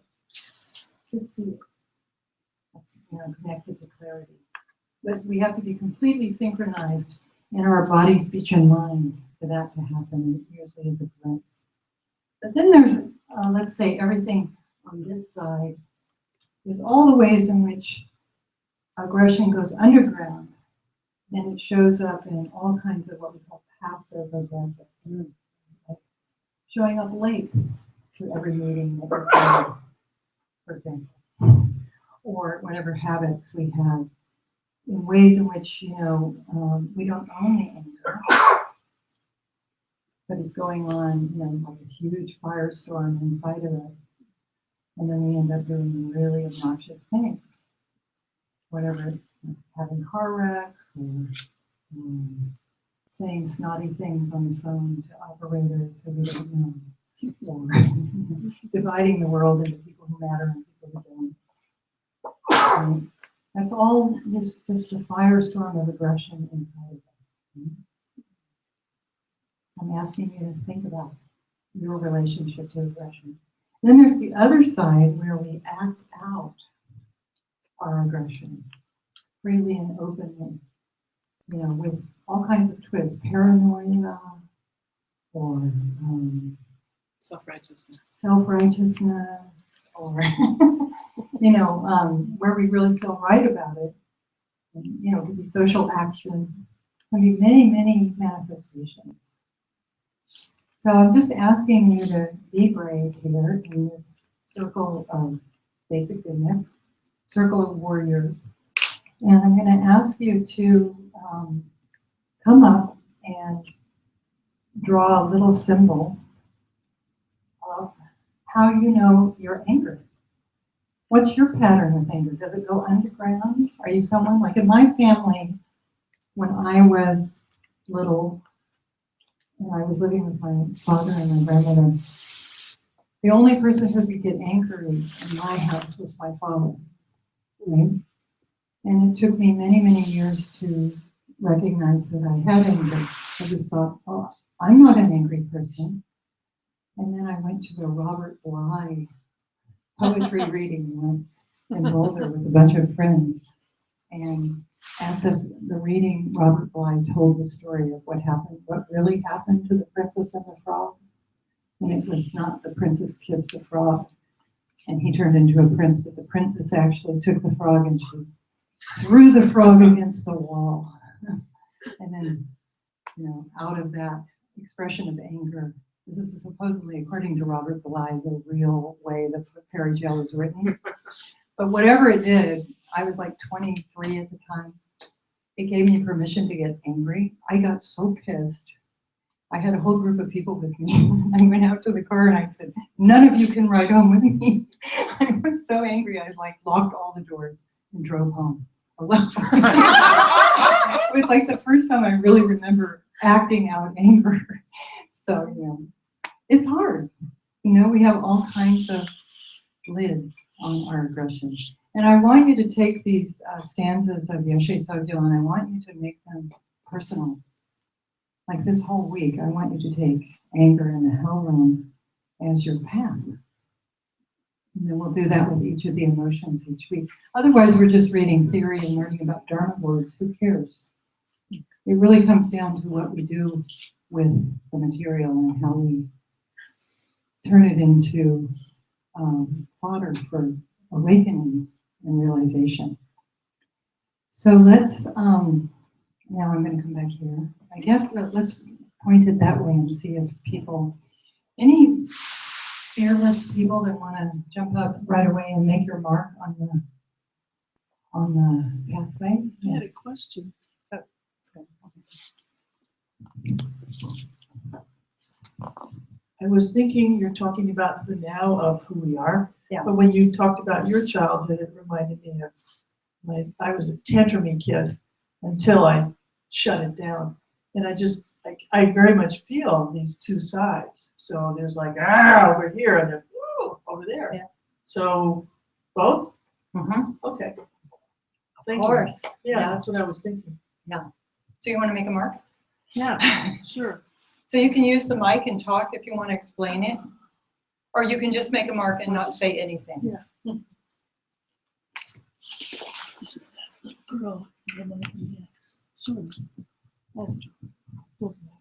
Just see it. That's connected to clarity. But we have to be completely synchronized in our body, speech, and mind for that to happen. It usually is a glimpse. But then there's, let's say, everything on this side, with all the ways in which aggression goes underground, and it shows up in all kinds of what we call passive aggressive moods, like showing up late to every meeting that we're in, for example, or whatever habits we have, in ways in which we don't own the anger, but it's going on, like a huge firestorm inside of us, and then we end up doing really obnoxious things, whatever, having car wrecks or saying snotty things on the phone to operators that we don't know, or dividing the world into people who matter and people who don't. That's all just a firestorm of aggression inside of us. I'm asking you to think about your relationship to aggression. Then there's the other side where we act out our aggression freely and openly, with all kinds of twists, paranoia, or Self-righteousness. Or where we really feel right about it. And, it could be social action. It can be many, many manifestations. So I'm just asking you to be brave here in this circle of basicness, circle of warriors. And I'm going to ask you to come up and draw a little symbol of how you know you're angry. What's your pattern with anger? Does it go underground? Are you someone, like in my family, when I was little, and I was living with my father and my grandmother, the only person who could get angry in my house was my father, right? And it took me many, many years to recognize that I had anger. I just thought, oh, I'm not an angry person. And then I went to a Robert Bly poetry reading once in Boulder with a bunch of friends. And at the reading, Robert Bly told the story of what happened, what really happened to the princess and the frog. And it was not the princess kissed the frog and he turned into a prince, but the princess actually took the frog and she threw the frog against the wall. And then, out of that expression of anger, this is supposedly, according to Robert Bly, the real way the fairy tale is written. But whatever it did, I was like 23 at the time. It gave me permission to get angry. I got so pissed. I had a whole group of people with me. I went out to the car and I said, none of you can ride home with me. I was so angry. I locked all the doors and drove home alone. It was like the first time I really remember acting out anger. So, it's hard. We have all kinds of lids on our aggression. And I want you to take these stanzas of Yeshe Tsogyal and I want you to make them personal. Like this whole week, I want you to take anger in the hell room as your path. And then we'll do that with each of the emotions each week. Otherwise, we're just reading theory and learning about Dharma words. Who cares? It really comes down to what we do with the material and how we turn it into fodder for awakening and realization. So let's, now I'm going to come back here. I guess let's point it that way and see if people, any fearless people that want to jump up right away and make your mark on the pathway. I had a question. Oh, that's good. I was thinking you're talking about the now of who we are. Yeah. But when you talked about your childhood, it reminded me of I was a tantrumy kid until I shut it down. And I very much feel these two sides. So there's like, over here, and then, over there. Yeah. So both? Mm-hmm. Okay. Of Thank course. you. Yeah, Yeah. that's what I was thinking. So you want to make a mark? Yeah, sure. So you can use the mic and talk if you want to explain it. Or you can just make a mark and not say anything. Yeah. This is that little girl in the dance. Sorry. Oh, doesn't matter.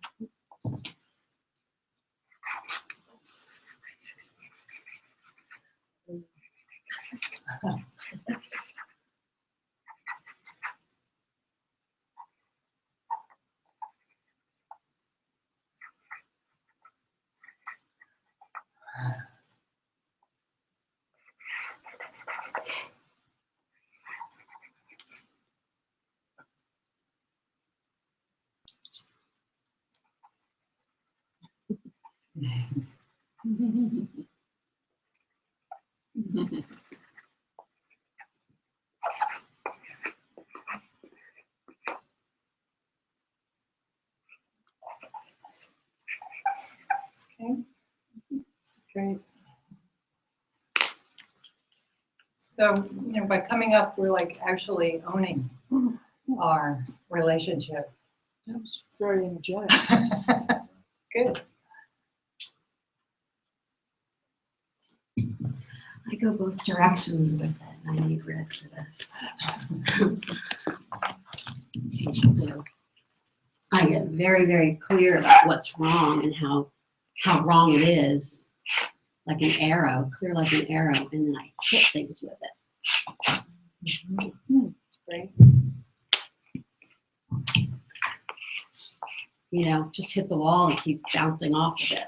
Okay. Great. So, by coming up, we're like actually owning our relationship. That was very energetic. Good. I go both directions with it, and I need red for this. People do. I get very, very clear about what's wrong and how wrong it is, like an arrow, clear like an arrow, and then I hit things with it. Mm-hmm. Great. Just hit the wall and keep bouncing off of it.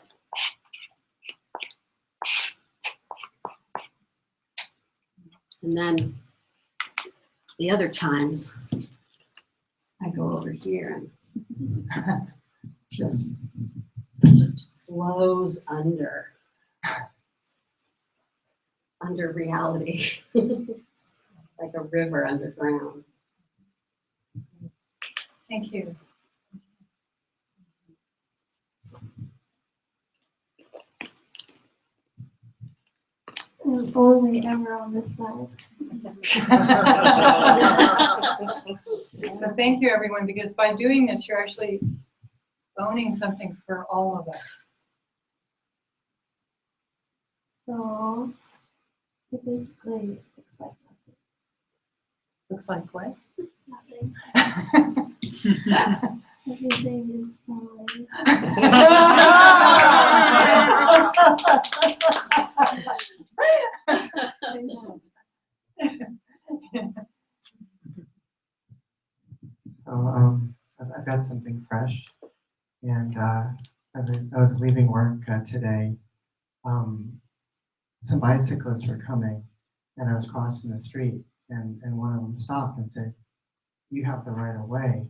And then the other times, I go over here and just just flows under reality, like a river underground. Thank you. If only ever on this side. So thank you, everyone, because by doing this, you're actually owning something for all of us. So it basically looks like Looks like what? nothing. Everything is fine. I've got something fresh, and as I was leaving work today, some bicyclists were coming, and I was crossing the street, and one of them stopped and said, "You have the right of way."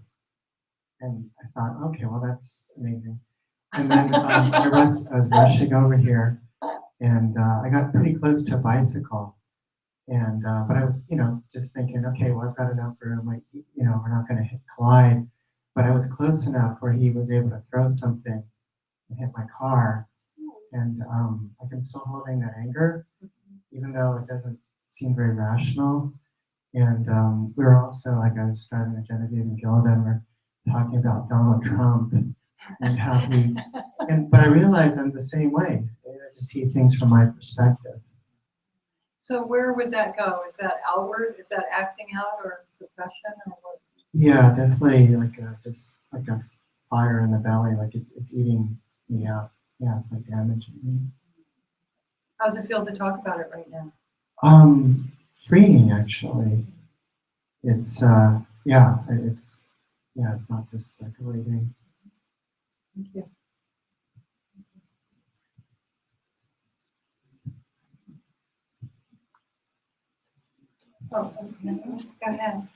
And I thought, okay, well, that's amazing. And then I was rushing over here, and I got pretty close to a bicycle. And but I was, just thinking, okay, well, I've got enough room, like, we're not going to collide. But I was close enough where he was able to throw something and hit my car. And like I'm still holding that anger, even though it doesn't seem very rational. And we were also, like, I was driving with Genevieve and Gilda, and we're talking about Donald Trump and how but I realize I'm the same way. I just see things from my perspective. So where would that go? Is that outward? Is that acting out or suppression or what? Yeah, definitely just like a fire in the belly, like it's eating me up. Yeah, it's like damaging me. How does it feel to talk about it right now? Freeing, actually. It's it's not just circulating. Thank you. Oh, okay. Go ahead.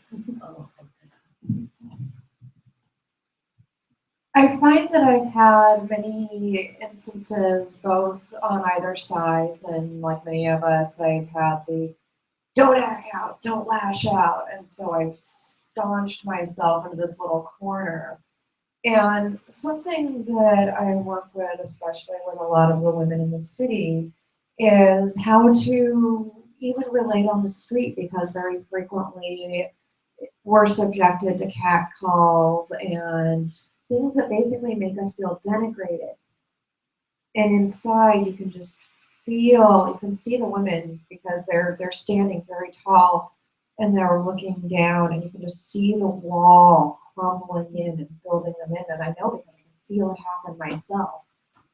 I find that I've had many instances, both on either sides, and like many of us, I've had the don't act out, don't lash out, and so I've staunched myself into this little corner. And something that I work with, especially with a lot of the women in the city, is how to even relate on the street, because very frequently we're subjected to catcalls and things that basically make us feel denigrated. And inside you can just feel, you can see the women because they're standing very tall and they're looking down, and you can just see the wall crumbling in and building them in. And I know because I can feel it happen myself.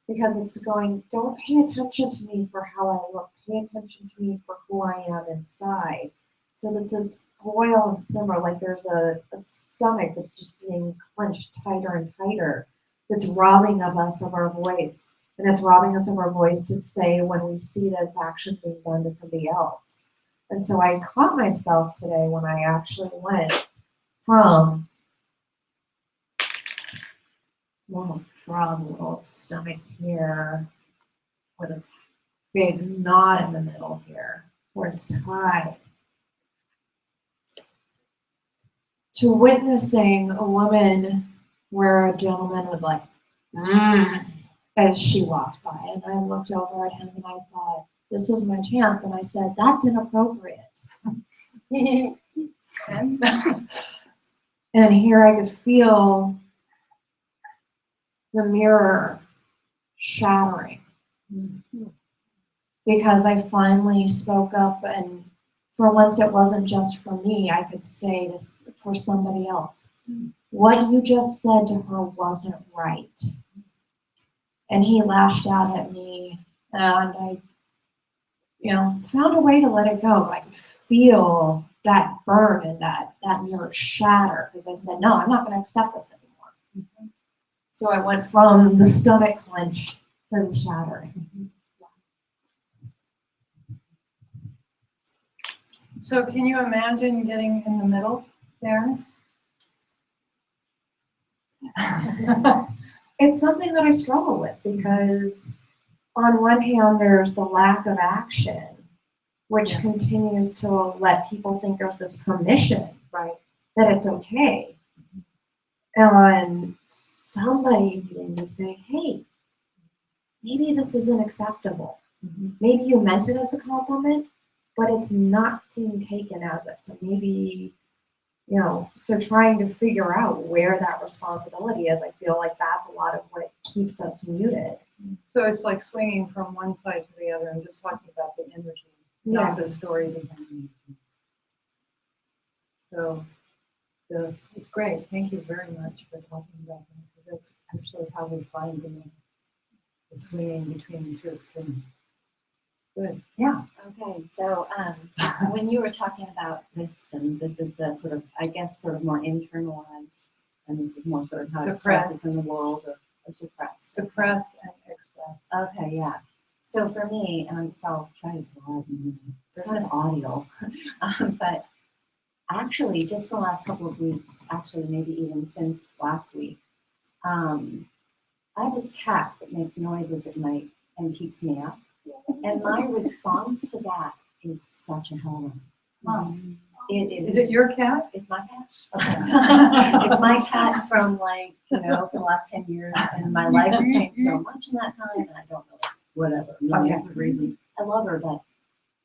Because it's going, don't pay attention to me for how I look, pay attention to me for who I am inside. So it's this boil and simmer, like there's a stomach that's just being clenched tighter and tighter, that's robbing of us of our voice. And it's robbing us of our voice to say when we see that it's actually being done to somebody else. And so I caught myself today when I actually went from draw the little stomach here with a big knot in the middle here, where it's tied, to witnessing a woman where a gentleman was like, as she walked by. And I looked over at him and I thought, this is my chance. And I said, that's inappropriate. And here I could feel the mirror shattering, because I finally spoke up, and for once it wasn't just for me. I could say this for somebody else. What you just said to her wasn't right. And he lashed out at me, and I, found a way to let it go. But I could feel that burn and that mirror shatter, because I said, no, I'm not going to accept this anymore. So I went from the stomach clench to the shattering. So can you imagine getting in the middle there? it's something that I struggle with because on one hand, there's the lack of action, which continues to let people think there's this permission, Right. that it's okay. And somebody needing to say, hey, maybe this isn't acceptable. Maybe you meant it as a compliment, but it's not being taken as it. So maybe, you know, so trying to figure out where that responsibility is, I feel like that's a lot of what keeps us muted. So it's like swinging from one side to the other and just talking about the energy, not the story behind it. So this, it's great. Thank you very much for talking about that, because that's actually how we find the swinging between the two extremes. Good. Yeah. Okay, so when you were talking about this, and this is the sort of, I guess, sort of more internalized, and this is more sort of how it expresses in the world, or suppressed. Suppressed and expressed. Okay, yeah. So for me, so I'll try to draw it's kind of audio, but actually, just the last couple of weeks, actually maybe even since last week, I have this cat that makes noises at night and keeps me up. And my response to that is such a hell run. It is. Is it your cat? It's my cat. Okay. It's my cat from for the last 10 years, and my life has changed so much in that time, and I don't know, whatever, millions of reasons. I love her, but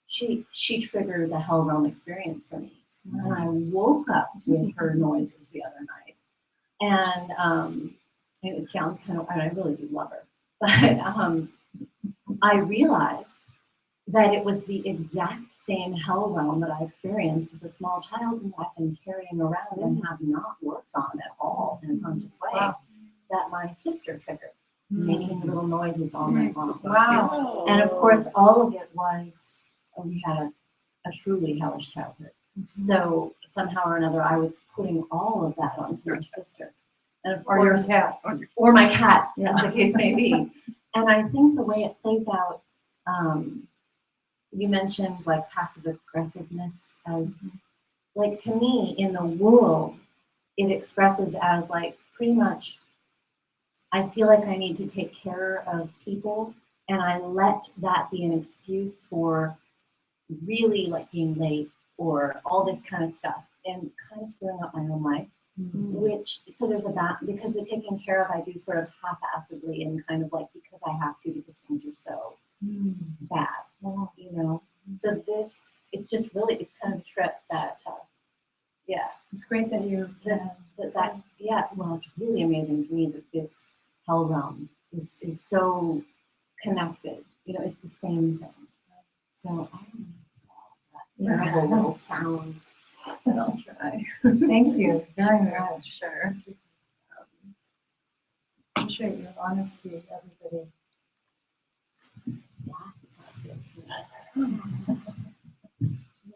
she triggers a hell realm experience for me. And I woke up with her noises the other night, and it sounds kind of, and I really do love her, but I realized that it was the exact same hell realm that I experienced as a small child, and I've been carrying around and have not worked on at all in a conscious way, that my sister triggered, making little noises all night long. Wow. And of course, all of it was, we had a truly hellish childhood. So somehow or another, I was putting all of that onto my sister. And of Or your course, cat. or my cat, as the case may be. And I think the way it plays out, you mentioned like passive aggressiveness as, like, to me in the world, it expresses as like pretty much, I feel like I need to take care of people, and I let that be an excuse for really like being late or all this kind of stuff, and kind of screwing up my own life. Which, so there's because the taking care of I do sort of haphazardly and kind of like because I have to, because things are so bad, So this, it's just really, it's kind of a trip that, It's great that you well, it's really amazing to me that this hell realm is so connected. It's the same thing. So I don't know, terrible little sounds. But I'll try. Thank you very much. Sure. Appreciate your honesty, everybody.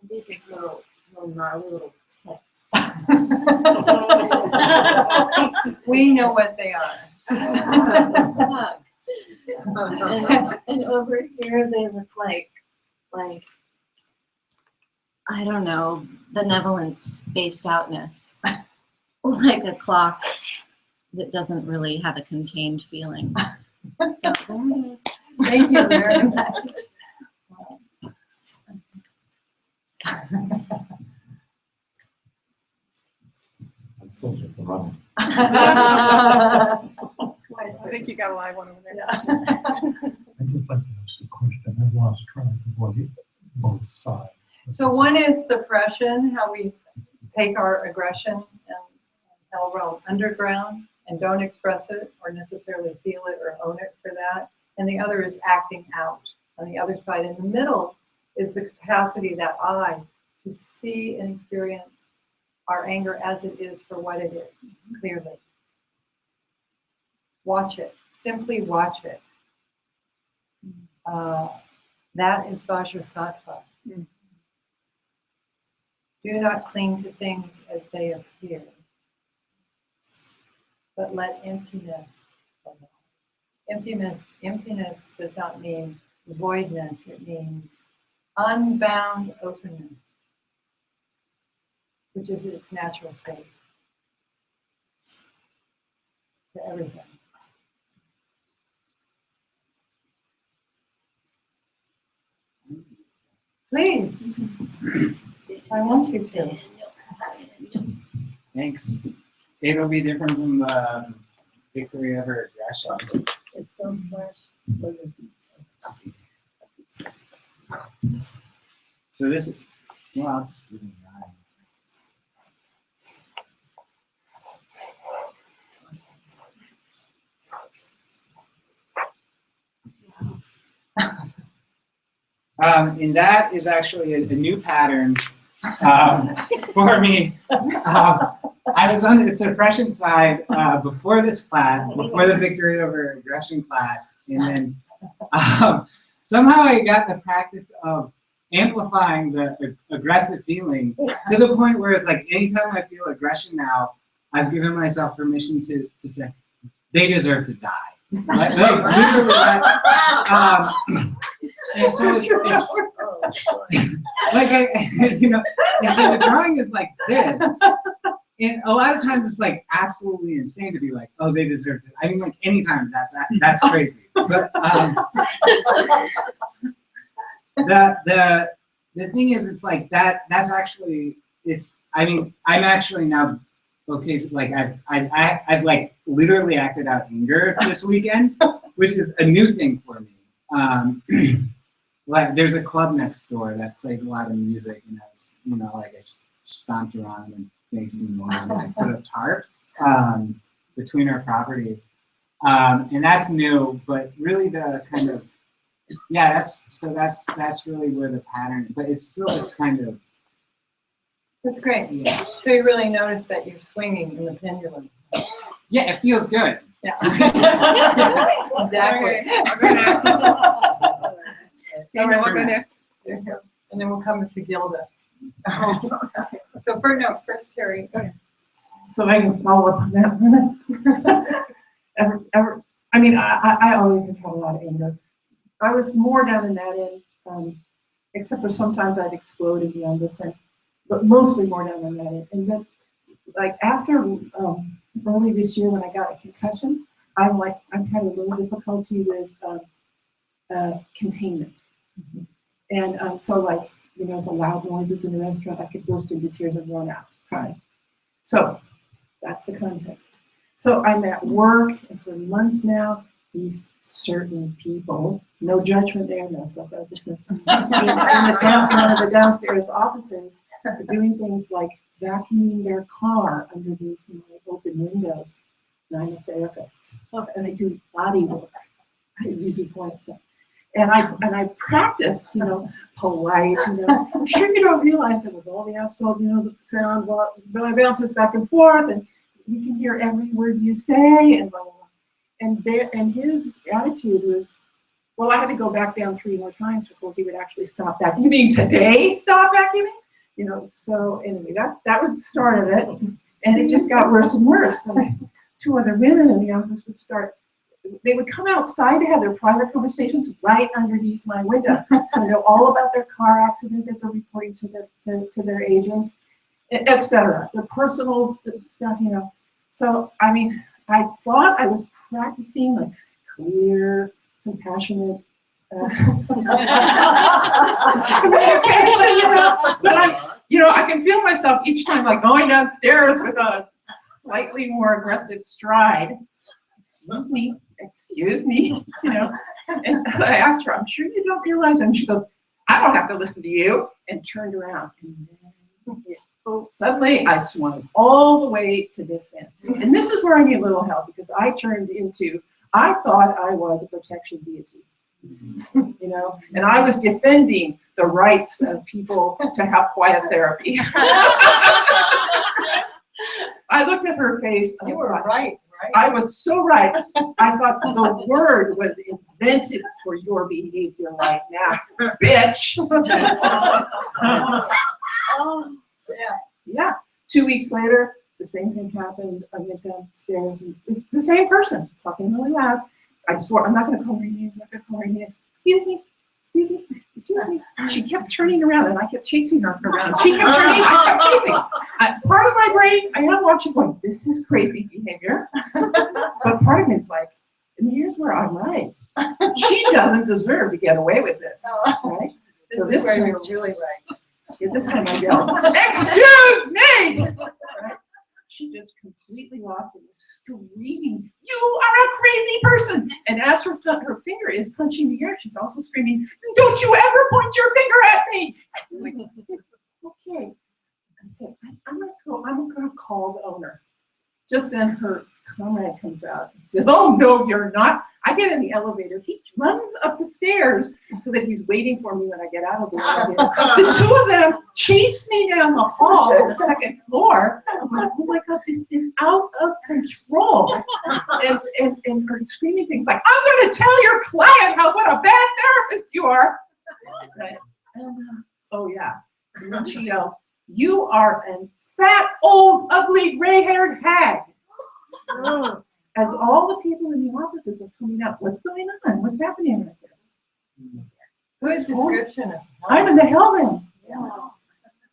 Maybe just little gnarly little tips. We know what they are. They suck. And over here they look like I don't know, benevolence spaced outness, like a clock that doesn't really have a contained feeling. So there it is. Thank you very much. I'm still just a runner. I think you got a live one over there. I'd just like to ask a question. I've lost track of what both sides. So one is suppression, how we take our aggression and hell realm underground and don't express it or necessarily feel it or own it for that. And the other is acting out on the other side. In the middle is the capacity that to see and experience our anger as it is for what it is, clearly. Watch it. Simply watch it. That is Vajrasattva. Do not cling to things as they appear, but let emptiness arise. Emptiness does not mean voidness, it means unbound openness, which is its natural state to everything. Please. I want you to. Thanks. It'll be different from the victory over aggression. It's so fresh. So this, well, I'll just leave it dry. And that is actually a new pattern for me. I was on the suppression side before this class, before the victory over aggression class, and then somehow I got the practice of amplifying the aggressive feeling to the point where it's like anytime I feel aggression now, I've given myself permission to say, they deserve to die. Like literally that, and so it's like and so the drawing is like this. And a lot of times it's like absolutely insane to be like, oh, they deserve to. I mean, like anytime that's crazy. But the thing is, it's like that's actually it's. I mean, I'm actually now okay. So like I've like literally acted out anger this weekend, which is a new thing for me. Like there's a club next door that plays a lot of music, and has like I stomped around and made some noise, and I put up tarps between our properties, and that's new. But really, the kind of that's really where the pattern. But it's still this kind of. That's great. Yeah. So you really notice that you're swinging in the pendulum. Yeah, it feels good. Yeah. Exactly. I'll go next. All right, we'll go next. And then we'll come to Gilda. So first Terry. So I can follow up on that. I mean, I always have had a lot of anger. I was more down in that end, except for sometimes I'd explode and be on this end, but mostly more down in that end. And then, like after early this year when I got a concussion, I'm kind of a little difficulty with containment. And so like, the loud noises in the restaurant, I could burst into tears and run outside. So that's the context. So I'm at work, and for months now, these certain people, no judgment there, no self-righteousness, in one of the downstairs offices are doing things like vacuuming their car underneath my open windows. And I'm a therapist, and I do body work. I really point stuff. And I practice, polite, I'm sure you don't realize that with all the asphalt, the sound bounces back and forth, and you can hear every word you say, and blah, blah, blah. And his attitude was, well, I had to go back down 3 more times before he would actually stop that. You mean today, stop vacuuming? So anyway, that was the start of it, and it just got worse and worse. And 2 other women in the office they would come outside to have their private conversations right underneath my window. So I know all about their car accident that they're reporting to their agent, etc. Their personal stuff, So, I mean, I thought I was practicing like clear, compassionate communication, but I can feel myself each time like going downstairs with a slightly more aggressive stride. Excuse me, And I asked her, I'm sure you don't realize, and she goes, I don't have to listen to you, and turned around. And then suddenly I swung all the way to this end. And this is where I need a little help, because I thought I was a protection deity. And I was defending the rights of people to have quiet therapy. I looked at her face. You were right. I was so right. I thought the word was invented for your behavior right now, bitch. Oh, Yeah. 2 weeks later, the same thing happened. I went downstairs, and it's the same person talking really loud. I swore, I'm not going to call her names. I'm not going to call her names. Excuse me. She kept turning around, and I kept chasing her around. She kept turning, I kept chasing. Part of my brain, I am watching going, this is crazy behavior. But part of me is like, and here's where I'm right. She doesn't deserve to get away with this, right? So This is this where time, you're really right. yeah, this time I yelled, "Excuse me!" Right? She just completely lost it, was screaming, "You are a crazy person!" And as her finger is punching the air, she's also screaming, "Don't you ever point your finger at me!" I'm like, okay. I said, I'm gonna call the owner. Just then her comrade comes out. He says, "Oh no, you're not." I get in the elevator. He runs up the stairs so that he's waiting for me when I get out of the elevator. The two of them chase me down the hall on the second floor. I'm like, oh my God, this is out of control. And her screaming things like, "I'm gonna tell your client what a bad therapist you are." Right? And, oh yeah. And then she yelled, "You are a fat, old, ugly, gray-haired hag." As all the people in the offices are coming up, "What's going on? What's happening right here?" Good description of I'm in the hell realm. Yeah.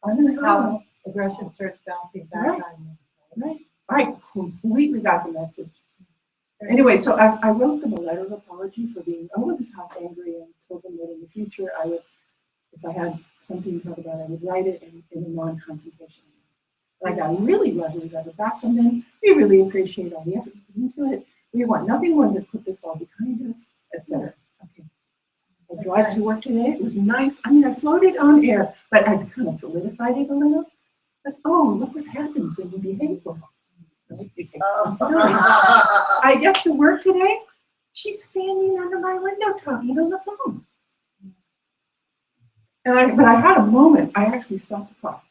I'm in the hell realm. How aggression starts bouncing back Right. on you. Right. I completely got the message. Anyway, so I wrote them a letter of apology for being over the top angry and told them that in the future I would, if I had something to talk about, I would write it in a non-confrontational way. And I got a really lovely letter back from them. "We really appreciate all the effort you put into it. We want nothing more than to put this all behind us," etc. Okay. I That's drive nice. to work today. It was nice. I mean, I floated on air, but I kind of solidified it a little. But oh, look what happens when you behave well. Right? You take responsibility. I get to work today. She's standing under my window talking on the phone. But I had a moment. I actually stopped the car.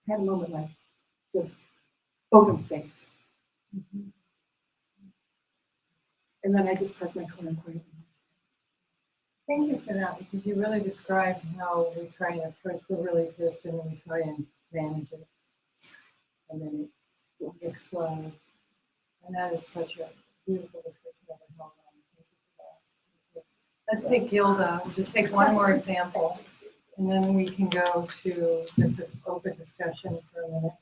I had a moment like just open space. And then I just parked my car and quietly. Thank you for that, because you really described how we try and first we're really pissed and then we try and manage it. And then it explodes. And that is such a beautiful description of it. Thank you for that. Let's take Gilda. We'll just take one more example. And then we can go to just an open discussion for a minute.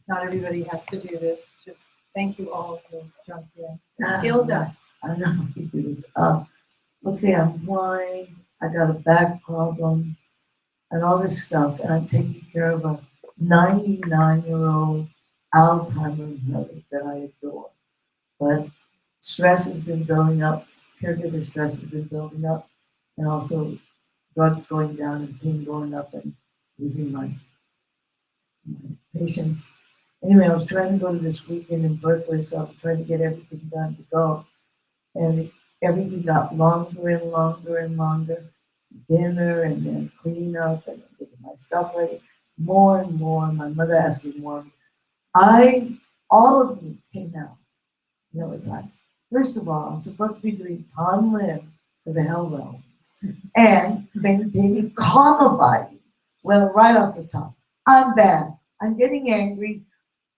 Not everybody has to do this. Just thank you all who jumped in. Gilda. I don't know if you do this. Okay, I'm blind. I got a back problem and all this stuff, and I'm taking care of a 99-year-old Alzheimer's mother that I adore. But stress has been building up. Caregiver stress has been building up, and also drugs going down and pain going up and losing my patients. Anyway, I was trying to go to this weekend in Berkeley, so I was trying to get everything done to go. And everything got longer and longer and longer. Dinner and then clean up and getting my stuff ready. More and more. My mother asking more. All of me came out. You know, it's like, first of all, I'm supposed to be doing Tom Lim for the Hell Realm and maintaining calm abiding. Well, right off the top, I'm bad. I'm getting angry.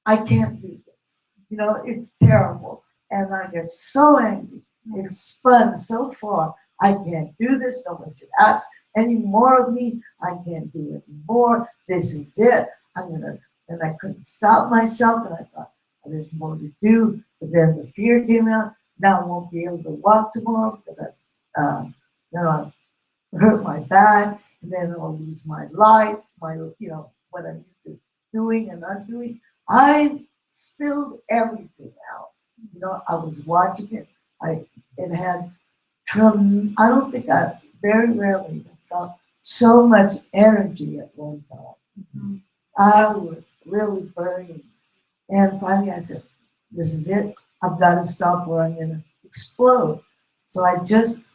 I can't do this. You know, it's terrible. And I get so angry. It's spun so far. I can't do this. No one should ask any more of me. I can't do it anymore. This is it. And I couldn't stop myself. And I thought, oh, there's more to do. But then the fear came out. Now I won't be able to walk tomorrow because I hurt my back. And then I'll lose my life, what I'm used to doing and undoing. I spilled everything out. You know, I was watching it. It had I don't think I very rarely felt so much energy at one time. I was really burning. And finally I said, this is it. I've got to stop or I'm going to explode. So I just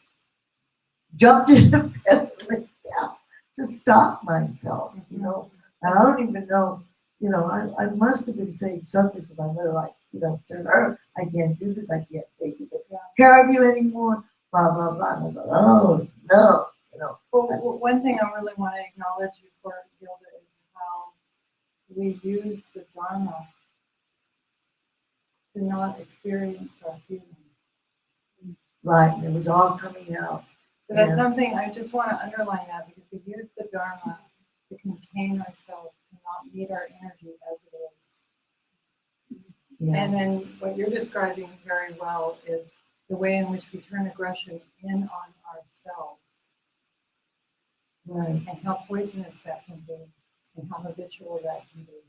jumped in the bed and laid down to stop myself, you know. And I don't even know, you know, I must have been saying something to my mother, like, you know, to her, I can't do this, I can't take care of you anymore, blah, blah, blah. And I thought, oh, no, you know. Well, one thing I really want to acknowledge you for, Gilda, is how we use the Dharma to not experience our feelings. Right, and it was all coming out. So that's something I just want to underline that, because we use the Dharma to contain ourselves, to not meet our energy as it is. Yeah. And then what you're describing very well is the way in which we turn aggression in on ourselves Right. and how poisonous that can be, and how habitual that can be.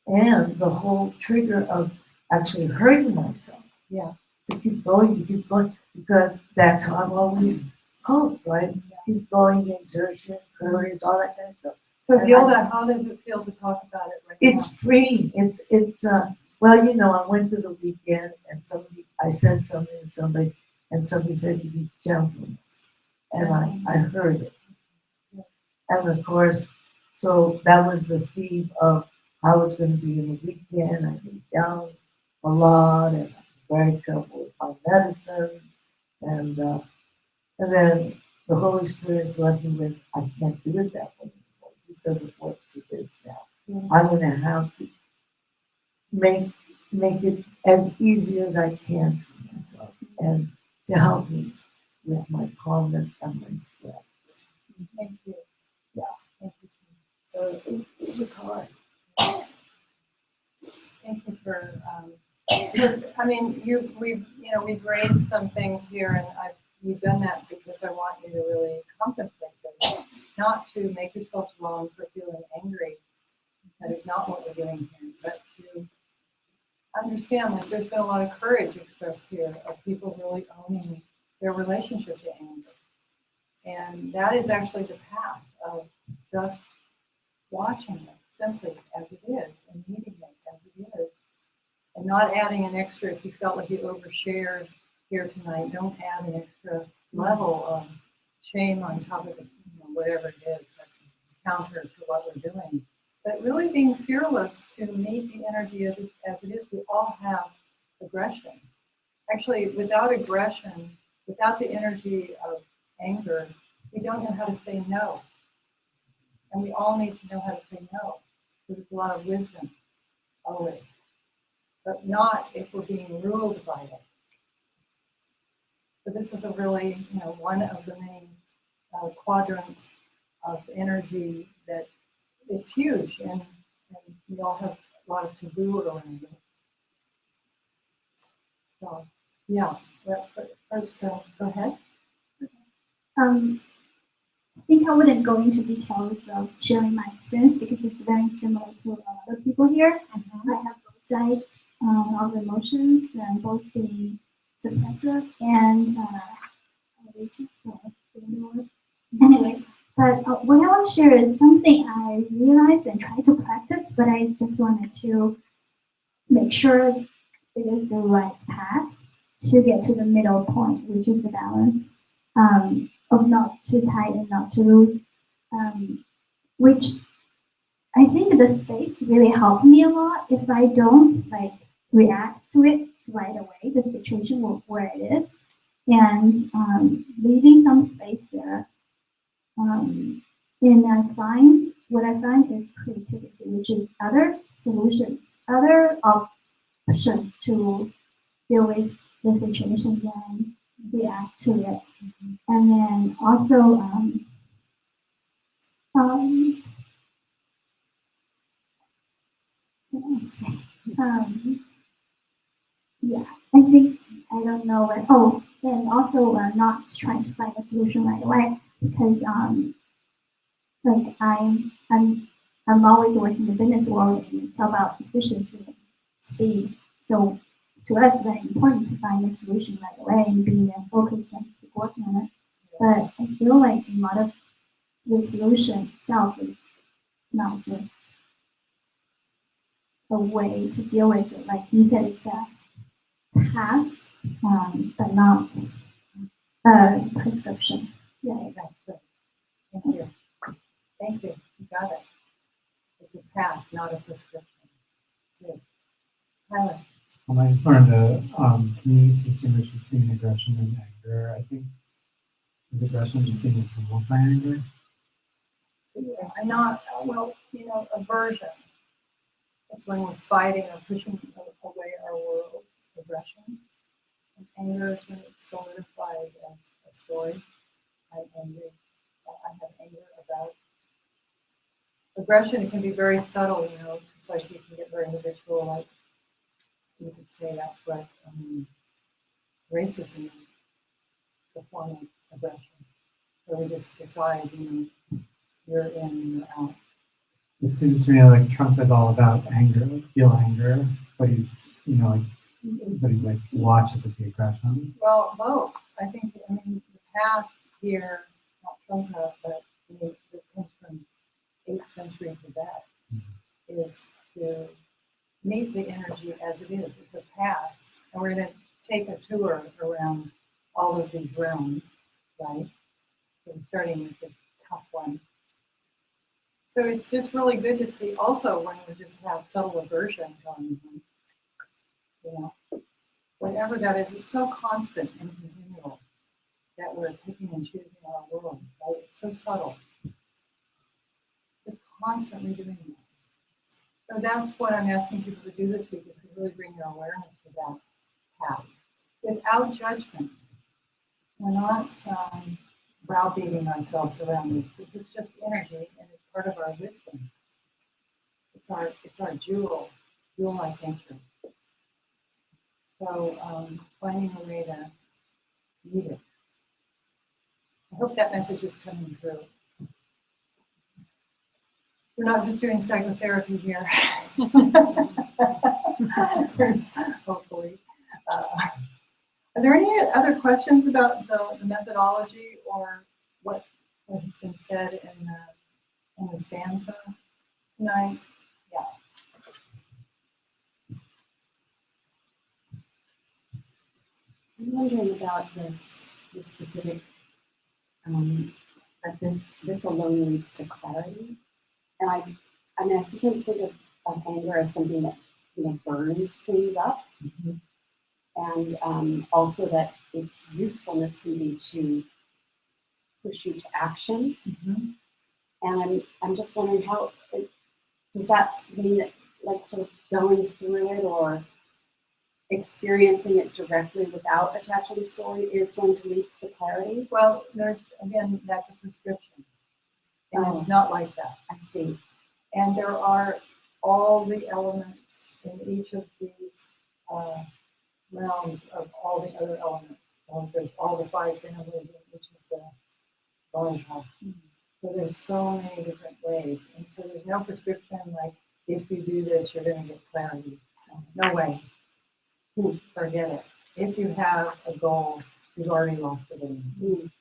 And the whole trigger of actually hurting myself. Yeah. To keep going, because that's how I've always coped, right? Keep going, exertion, courage, all that kind of stuff. So And Gilda, how does it feel to talk about it right it's freeing. It's well, you know, I went to the weekend and I said something to somebody and somebody said you need gentleness. And I heard it. And of course, so that was the theme of how it's going to be in the weekend. I get down a lot and I'm very careful with my medicines. And then the Holy Spirit's left me with, I can't do it that way anymore. This doesn't work for this now. I'm going to have to make it as easy as I can for myself and to help me with my calmness and my stress. Thank you. Yeah. Thank you. So it was hard. Thank you for, I mean, we've raised some things here, and we've done that because I want you to really contemplate them, not to make yourself wrong for feeling angry. That is not what we're doing here, but to understand that there's been a lot of courage expressed here of people really owning their relationship to anger. And that is actually the path of just watching it simply as it is and meeting it as it is. And not adding an extra, if you felt like you overshared here tonight, don't add an extra level of shame on top of this, whatever it is that's counter to what we're doing. But really being fearless to meet the energy as it is. We all have aggression. Actually, without aggression, without the energy of anger, we don't know how to say no. And we all need to know how to say no. There's a lot of wisdom, always. But not if we're being ruled by it. So this is a really, one of the many quadrants of energy that it's huge, and we all have a lot of taboo around it. So, yeah, first, go ahead. I think I wouldn't go into details of sharing my experience because it's very similar to a lot of people here. I have both sides of emotions, and both being suppressive and anyway. But what I want to share is something I realized and try to practice, but I just wanted to make sure it is the right path to get to the middle point, which is the balance of not too tight and not too loose, which I think the space really helped me a lot. If I don't react to it right away, the situation where it is, and leaving some space there. And what I find is creativity, which is other solutions, other options to deal with the situation and react to it. And then also, yeah, I think, I don't know what, and also not trying to find a solution right away because I'm always working in the business world and it's about efficiency and speed. So to us, it's very important to find a solution right away and be focused and keep working on it. But I feel like a lot of the solution itself is not just a way to deal with it. Like you said, it's a path, but not a prescription. Yeah, that's good. Thank you. Thank you. You got it. It's a path, not a prescription. Good. Tyler. I just learned to can you distinguish between aggression and anger? I think is aggression just being fueled by anger? Yeah, and not aversion. It's when we're fighting or pushing away our world. Aggression. And anger is when it's solidified as a story. I'm angry. I have anger about. Aggression, it can be very subtle, just like you can get very habitual, like you could say that's what racism is. It's a form of aggression. So we just decide, you're in, you're out. It seems to me like Trump is all about anger, like feel anger, but he's, but he's like, watch it with the aggression. Well, both. I think, the path here, not Trungpa, but this comes from 8th century Tibet, is to meet the energy as it is. It's a path, and we're going to take a tour around all of these realms, right? So we're starting with this tough one. So it's just really good to see also when we just have subtle aversion going on, whatever that is, it's so constant and continual that we're picking and choosing our world, right? It's so subtle. Just constantly doing that. So that's what I'm asking people to do this week, is to really bring your awareness to that path without judgment. We're not browbeating ourselves around this. This is just energy, and it's part of our wisdom. It's our jewel-like nature. So finding a way to meet it. I hope that message is coming through. We're not just doing psychotherapy here. There's hopefully. Are there any other questions about the methodology or what has been said in the stanza tonight? Yeah. I'm wondering about this specific, that this alone leads to clarity. And I sometimes think of anger as something that burns things up, and also that its usefulness can be to push you to action. And I'm just wondering does that mean that, like, sort of going through it or experiencing it directly without attaching a story is going to lead to the clarity? Well, that's a prescription. And it's not like that. I see. And there are all the elements in each of these realms of all the other elements. So there's all the 5 families in each of the Bhaja. So there's so many different ways. And so there's no prescription like, if you do this, you're going to get clarity. No way. Forget it. If you have a goal, you've already lost the game.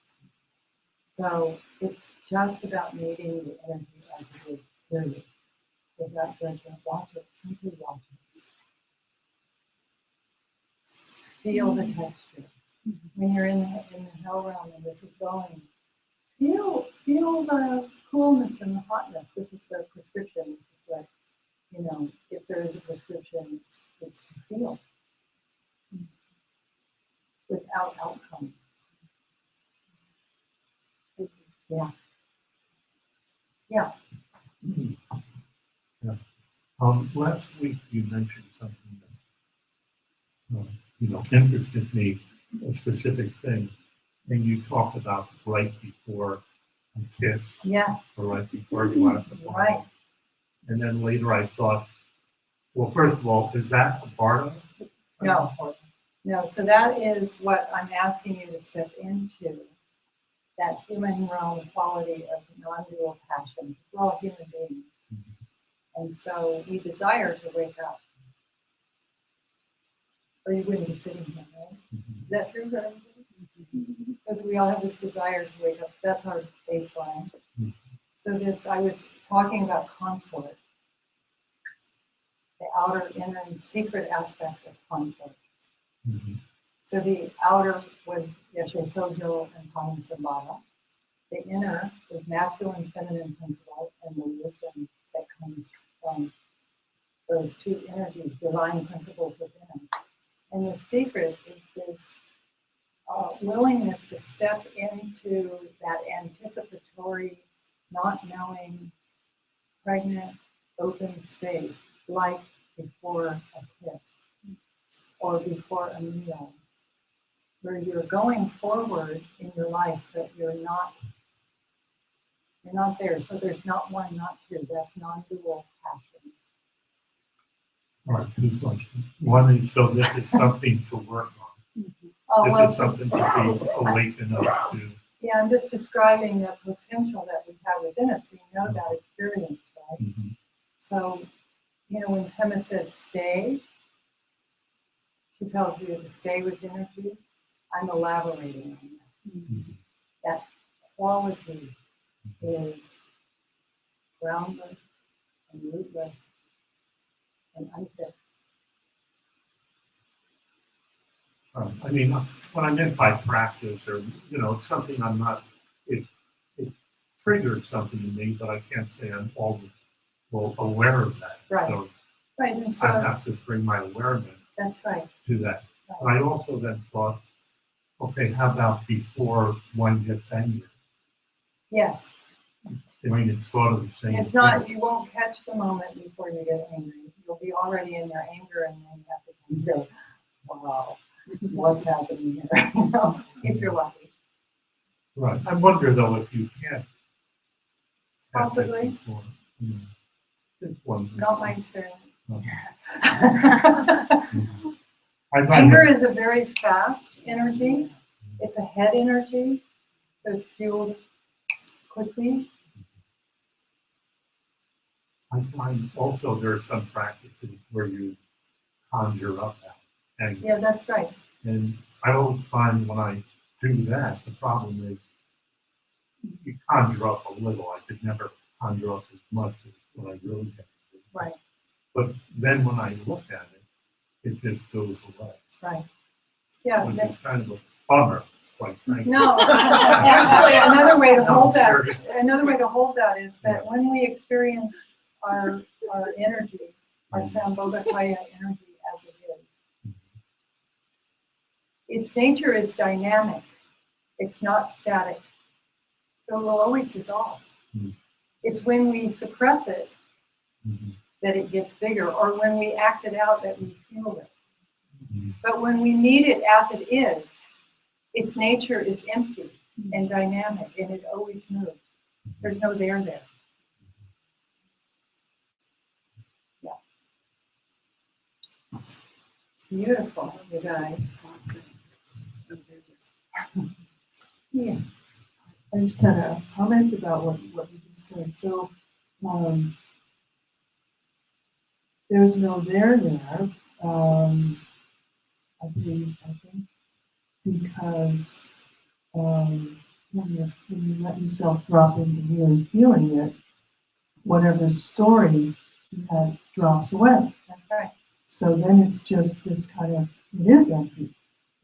So it's just about meeting the energy as it is, period. Without judgment, watch it, simply watch it. Feel the texture. When you're in the hell realm and this is going, feel the coolness and the hotness. This is the prescription. This is what, if there is a prescription, it's to feel without outcome. Yeah. Yeah. Yeah. Last week you mentioned something that interested me, a specific thing, and you talked about right before a kiss, or right before a glass of wine. Right. And then later I thought, well, first of all, is that a bardo? No. So that is what I'm asking you to step into. That human realm quality of non-dual passion. We're all human beings. And so we desire to wake up. Or you wouldn't be sitting here, right? Is that true for everybody? So we all have this desire to wake up. So that's our baseline. So I was talking about consort. The outer, inner, and secret aspect of consort. So the outer was Yeshe, Tsogyal, and Sambhava. The inner was masculine, feminine principle, and the wisdom that comes from those 2 energies, divine principles within us. And the secret is this willingness to step into that anticipatory, not knowing, pregnant, open space, like before a kiss or before a meal, where you're going forward in your life, but you're not there. So there's not 1, not 2. That's non-dual passion. All right, 2 questions. One is, so this is something to work on. This is something to be awakened up to. Yeah, I'm just describing the potential that we have within us. We know that experience, right? Mm-hmm. So, when Pema says stay, she tells you to stay with energy. I'm elaborating on that. Mm-hmm. That quality is groundless and rootless and unfixed. I mean, what I meant by practice, or it's something I'm not. It triggered something in me, but I can't say I'm always aware of that. Right. So Right, and so I have to bring my awareness that's right. to that. Right. And I also then thought, okay, how about before one gets angry? Yes. I mean, it's sort of the same. It's not, you won't catch the moment before you get angry. You'll be already in your anger, and then you have to go, wow, what's happening here? If you're lucky. Right. I wonder though if you can't. Possibly. Before, just wondering. Not my experience. I Anger is a very fast energy. It's a head energy, so it's fueled quickly. I find also there are some practices where you conjure up that anger. Yeah, that's right. And I always find when I do that, the problem is you conjure up a little. I could never conjure up as much as what I really have to do. Right. But then when I look at it, it just goes away. Right. Yeah. Which is kind of a bummer, quite frankly. No, actually, another way to No, hold that. serious. Another way to hold that is that when we experience our energy, our Sambhogakaya energy as it is, its nature is dynamic. It's not static. So it will always dissolve. Mm-hmm. It's when we suppress it that it gets bigger, or when we act it out that we feel it. Mm-hmm. But when we meet it as it is, its nature is empty and dynamic, and it always moves. There's no there. Yeah. Beautiful, you guys. Yeah. I just had a comment about what you just said. So there's no there. I think, because when you let yourself drop into really feeling it, whatever story you had drops away. That's right. So then it's just this kind of, it is empty.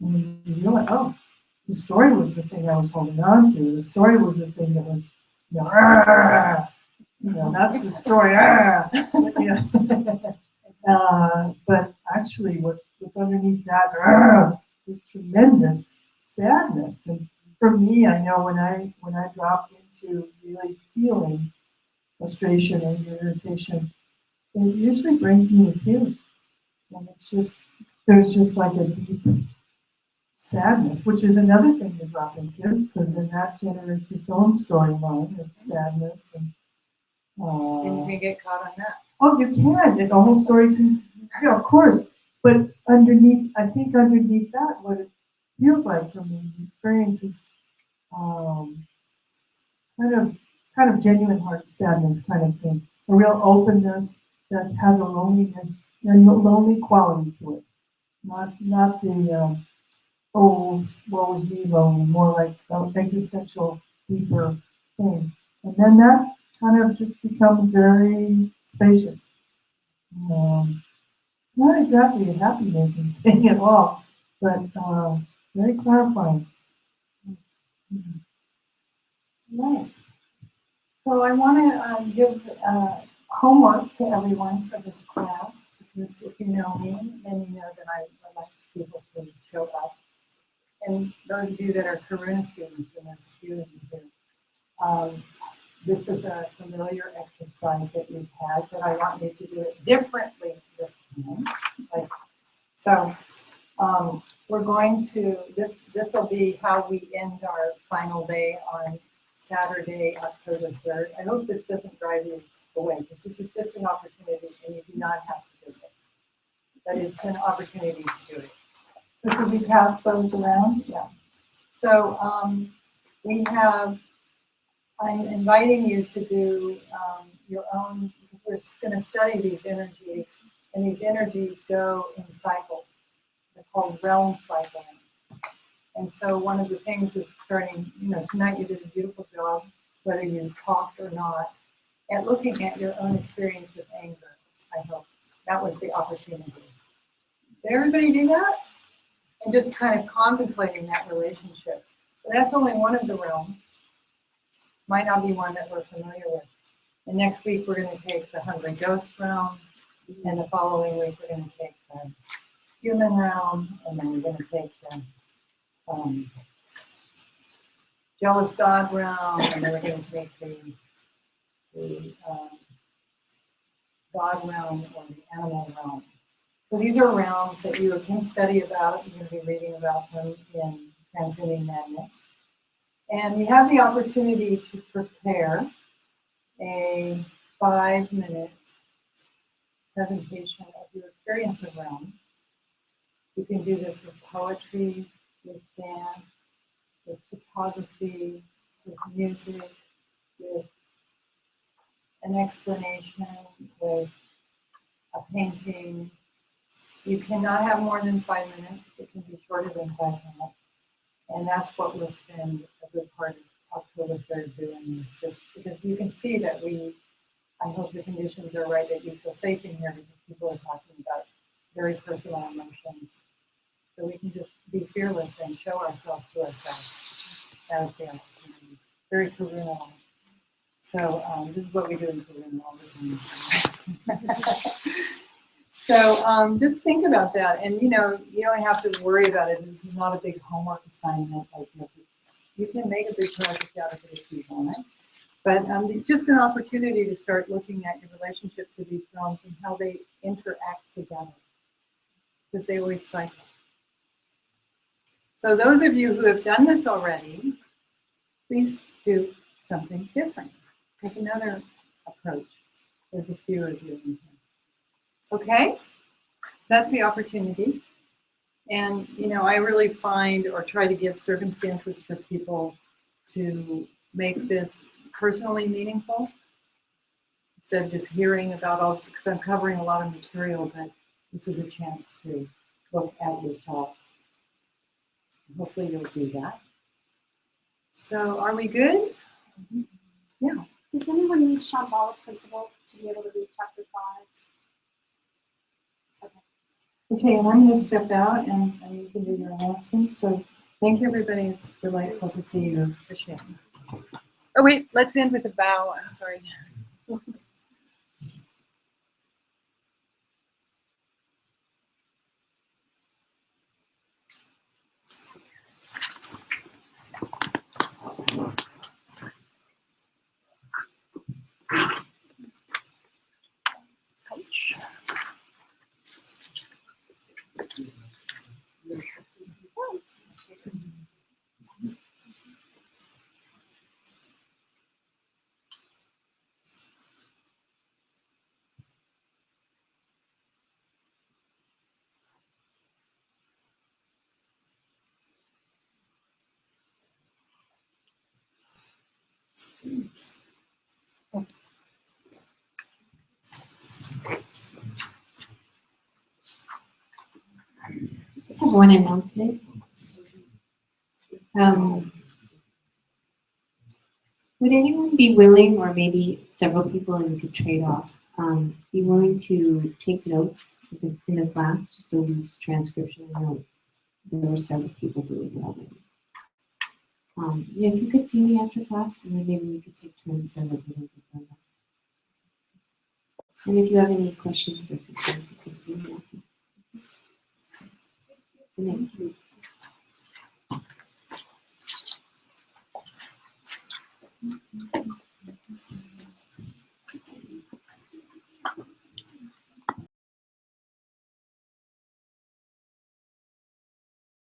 And you realize, oh, the story was the thing I was holding on to. The story was the thing that was, that's the story. But actually, what's underneath that is tremendous sadness. And for me, I know when I drop into really feeling frustration, anger, irritation, it usually brings me to tears. And there's just like a deep sadness, which is another thing to drop into, because then that generates its own storyline of sadness. And you can get caught on that. Oh, you can. The whole story can, of course. But I think underneath that, what it feels like for me, the experience is kind of genuine heart sadness kind of thing. A real openness that has a loneliness and a lonely quality to it. Not the woe is me lonely, more like an existential, deeper thing. And then that kind of just becomes very spacious. Not exactly a happy making thing at all, but very clarifying. Right. So I want to give homework to everyone for this class, because if you know me, then you know that I like people to show up. And those of you that are Karuna students, and there's a few of you here, this is a familiar exercise that you've had, but I want you to do it differently this time. So we're going to, this will be how we end our final day on Saturday, October 3rd. I hope this doesn't drive you away, because this is just an opportunity, and you do not have to do it. But it's an opportunity to do it. So could we pass those around? Yeah. So I'm inviting you to do your own, because we're going to study these energies, and these energies go in cycles. They're called realm cycling. And so one of the things is starting, tonight you did a beautiful job, whether you talked or not, at looking at your own experience with anger, I hope. That was the opportunity. Did everybody do that? And just kind of contemplating that relationship. But that's only one of the realms. Might not be one that we're familiar with. And next week we're going to take the hungry ghost realm, and the following week we're going to take the human realm, and then we're going to take the jealous God realm, and then we're going to take the God realm or the animal realm. So these are realms that you can study about. You're going to be reading about them in Transcending Madness. And you have the opportunity to prepare a 5-minute presentation of your experience of realms. You can do this with poetry, with dance, with photography, with music, with an explanation, with a painting. You cannot have more than 5 minutes. It can be shorter than 5 minutes. And that's what we'll spend a good part of October 3rd doing, is just because you can see that I hope the conditions are right, that you feel safe in here, because people are talking about very personal emotions. So we can just be fearless and show ourselves to ourselves as the opportunity. Very Karuna. So this is what we do in Karuna all the time. So just think about that, and you don't have to worry about it. This is not a big homework assignment. Like you can make a big project out of it if you want it. But just an opportunity to start looking at your relationship to these realms and how they interact together, because they always cycle. So those of you who have done this already, please do something different. Take another approach. There's a few of you in here. Okay? So that's the opportunity. And, I really find or try to give circumstances for people to make this personally meaningful, instead of just hearing about all, because I'm covering a lot of material, but this is a chance to look at yourselves. Hopefully you'll do that. So are we good? Yeah. Does anyone need Shambhala principle to be able to read chapter 5? Okay, and I'm going to step out and you can do your announcements. So thank you, everybody. It's delightful to see you. Appreciate it. Oh, wait, let's end with a bow. I'm sorry. Ouch. Just have one announcement. Would anyone be willing, or maybe several people and we could trade off, be willing to take notes in the class, just a loose transcription note? There were several people doing it already. Yeah, if you could see me after class, and then maybe we could take turns so that we don't get burned out. And if you have any questions or concerns, you can see me after. Good night.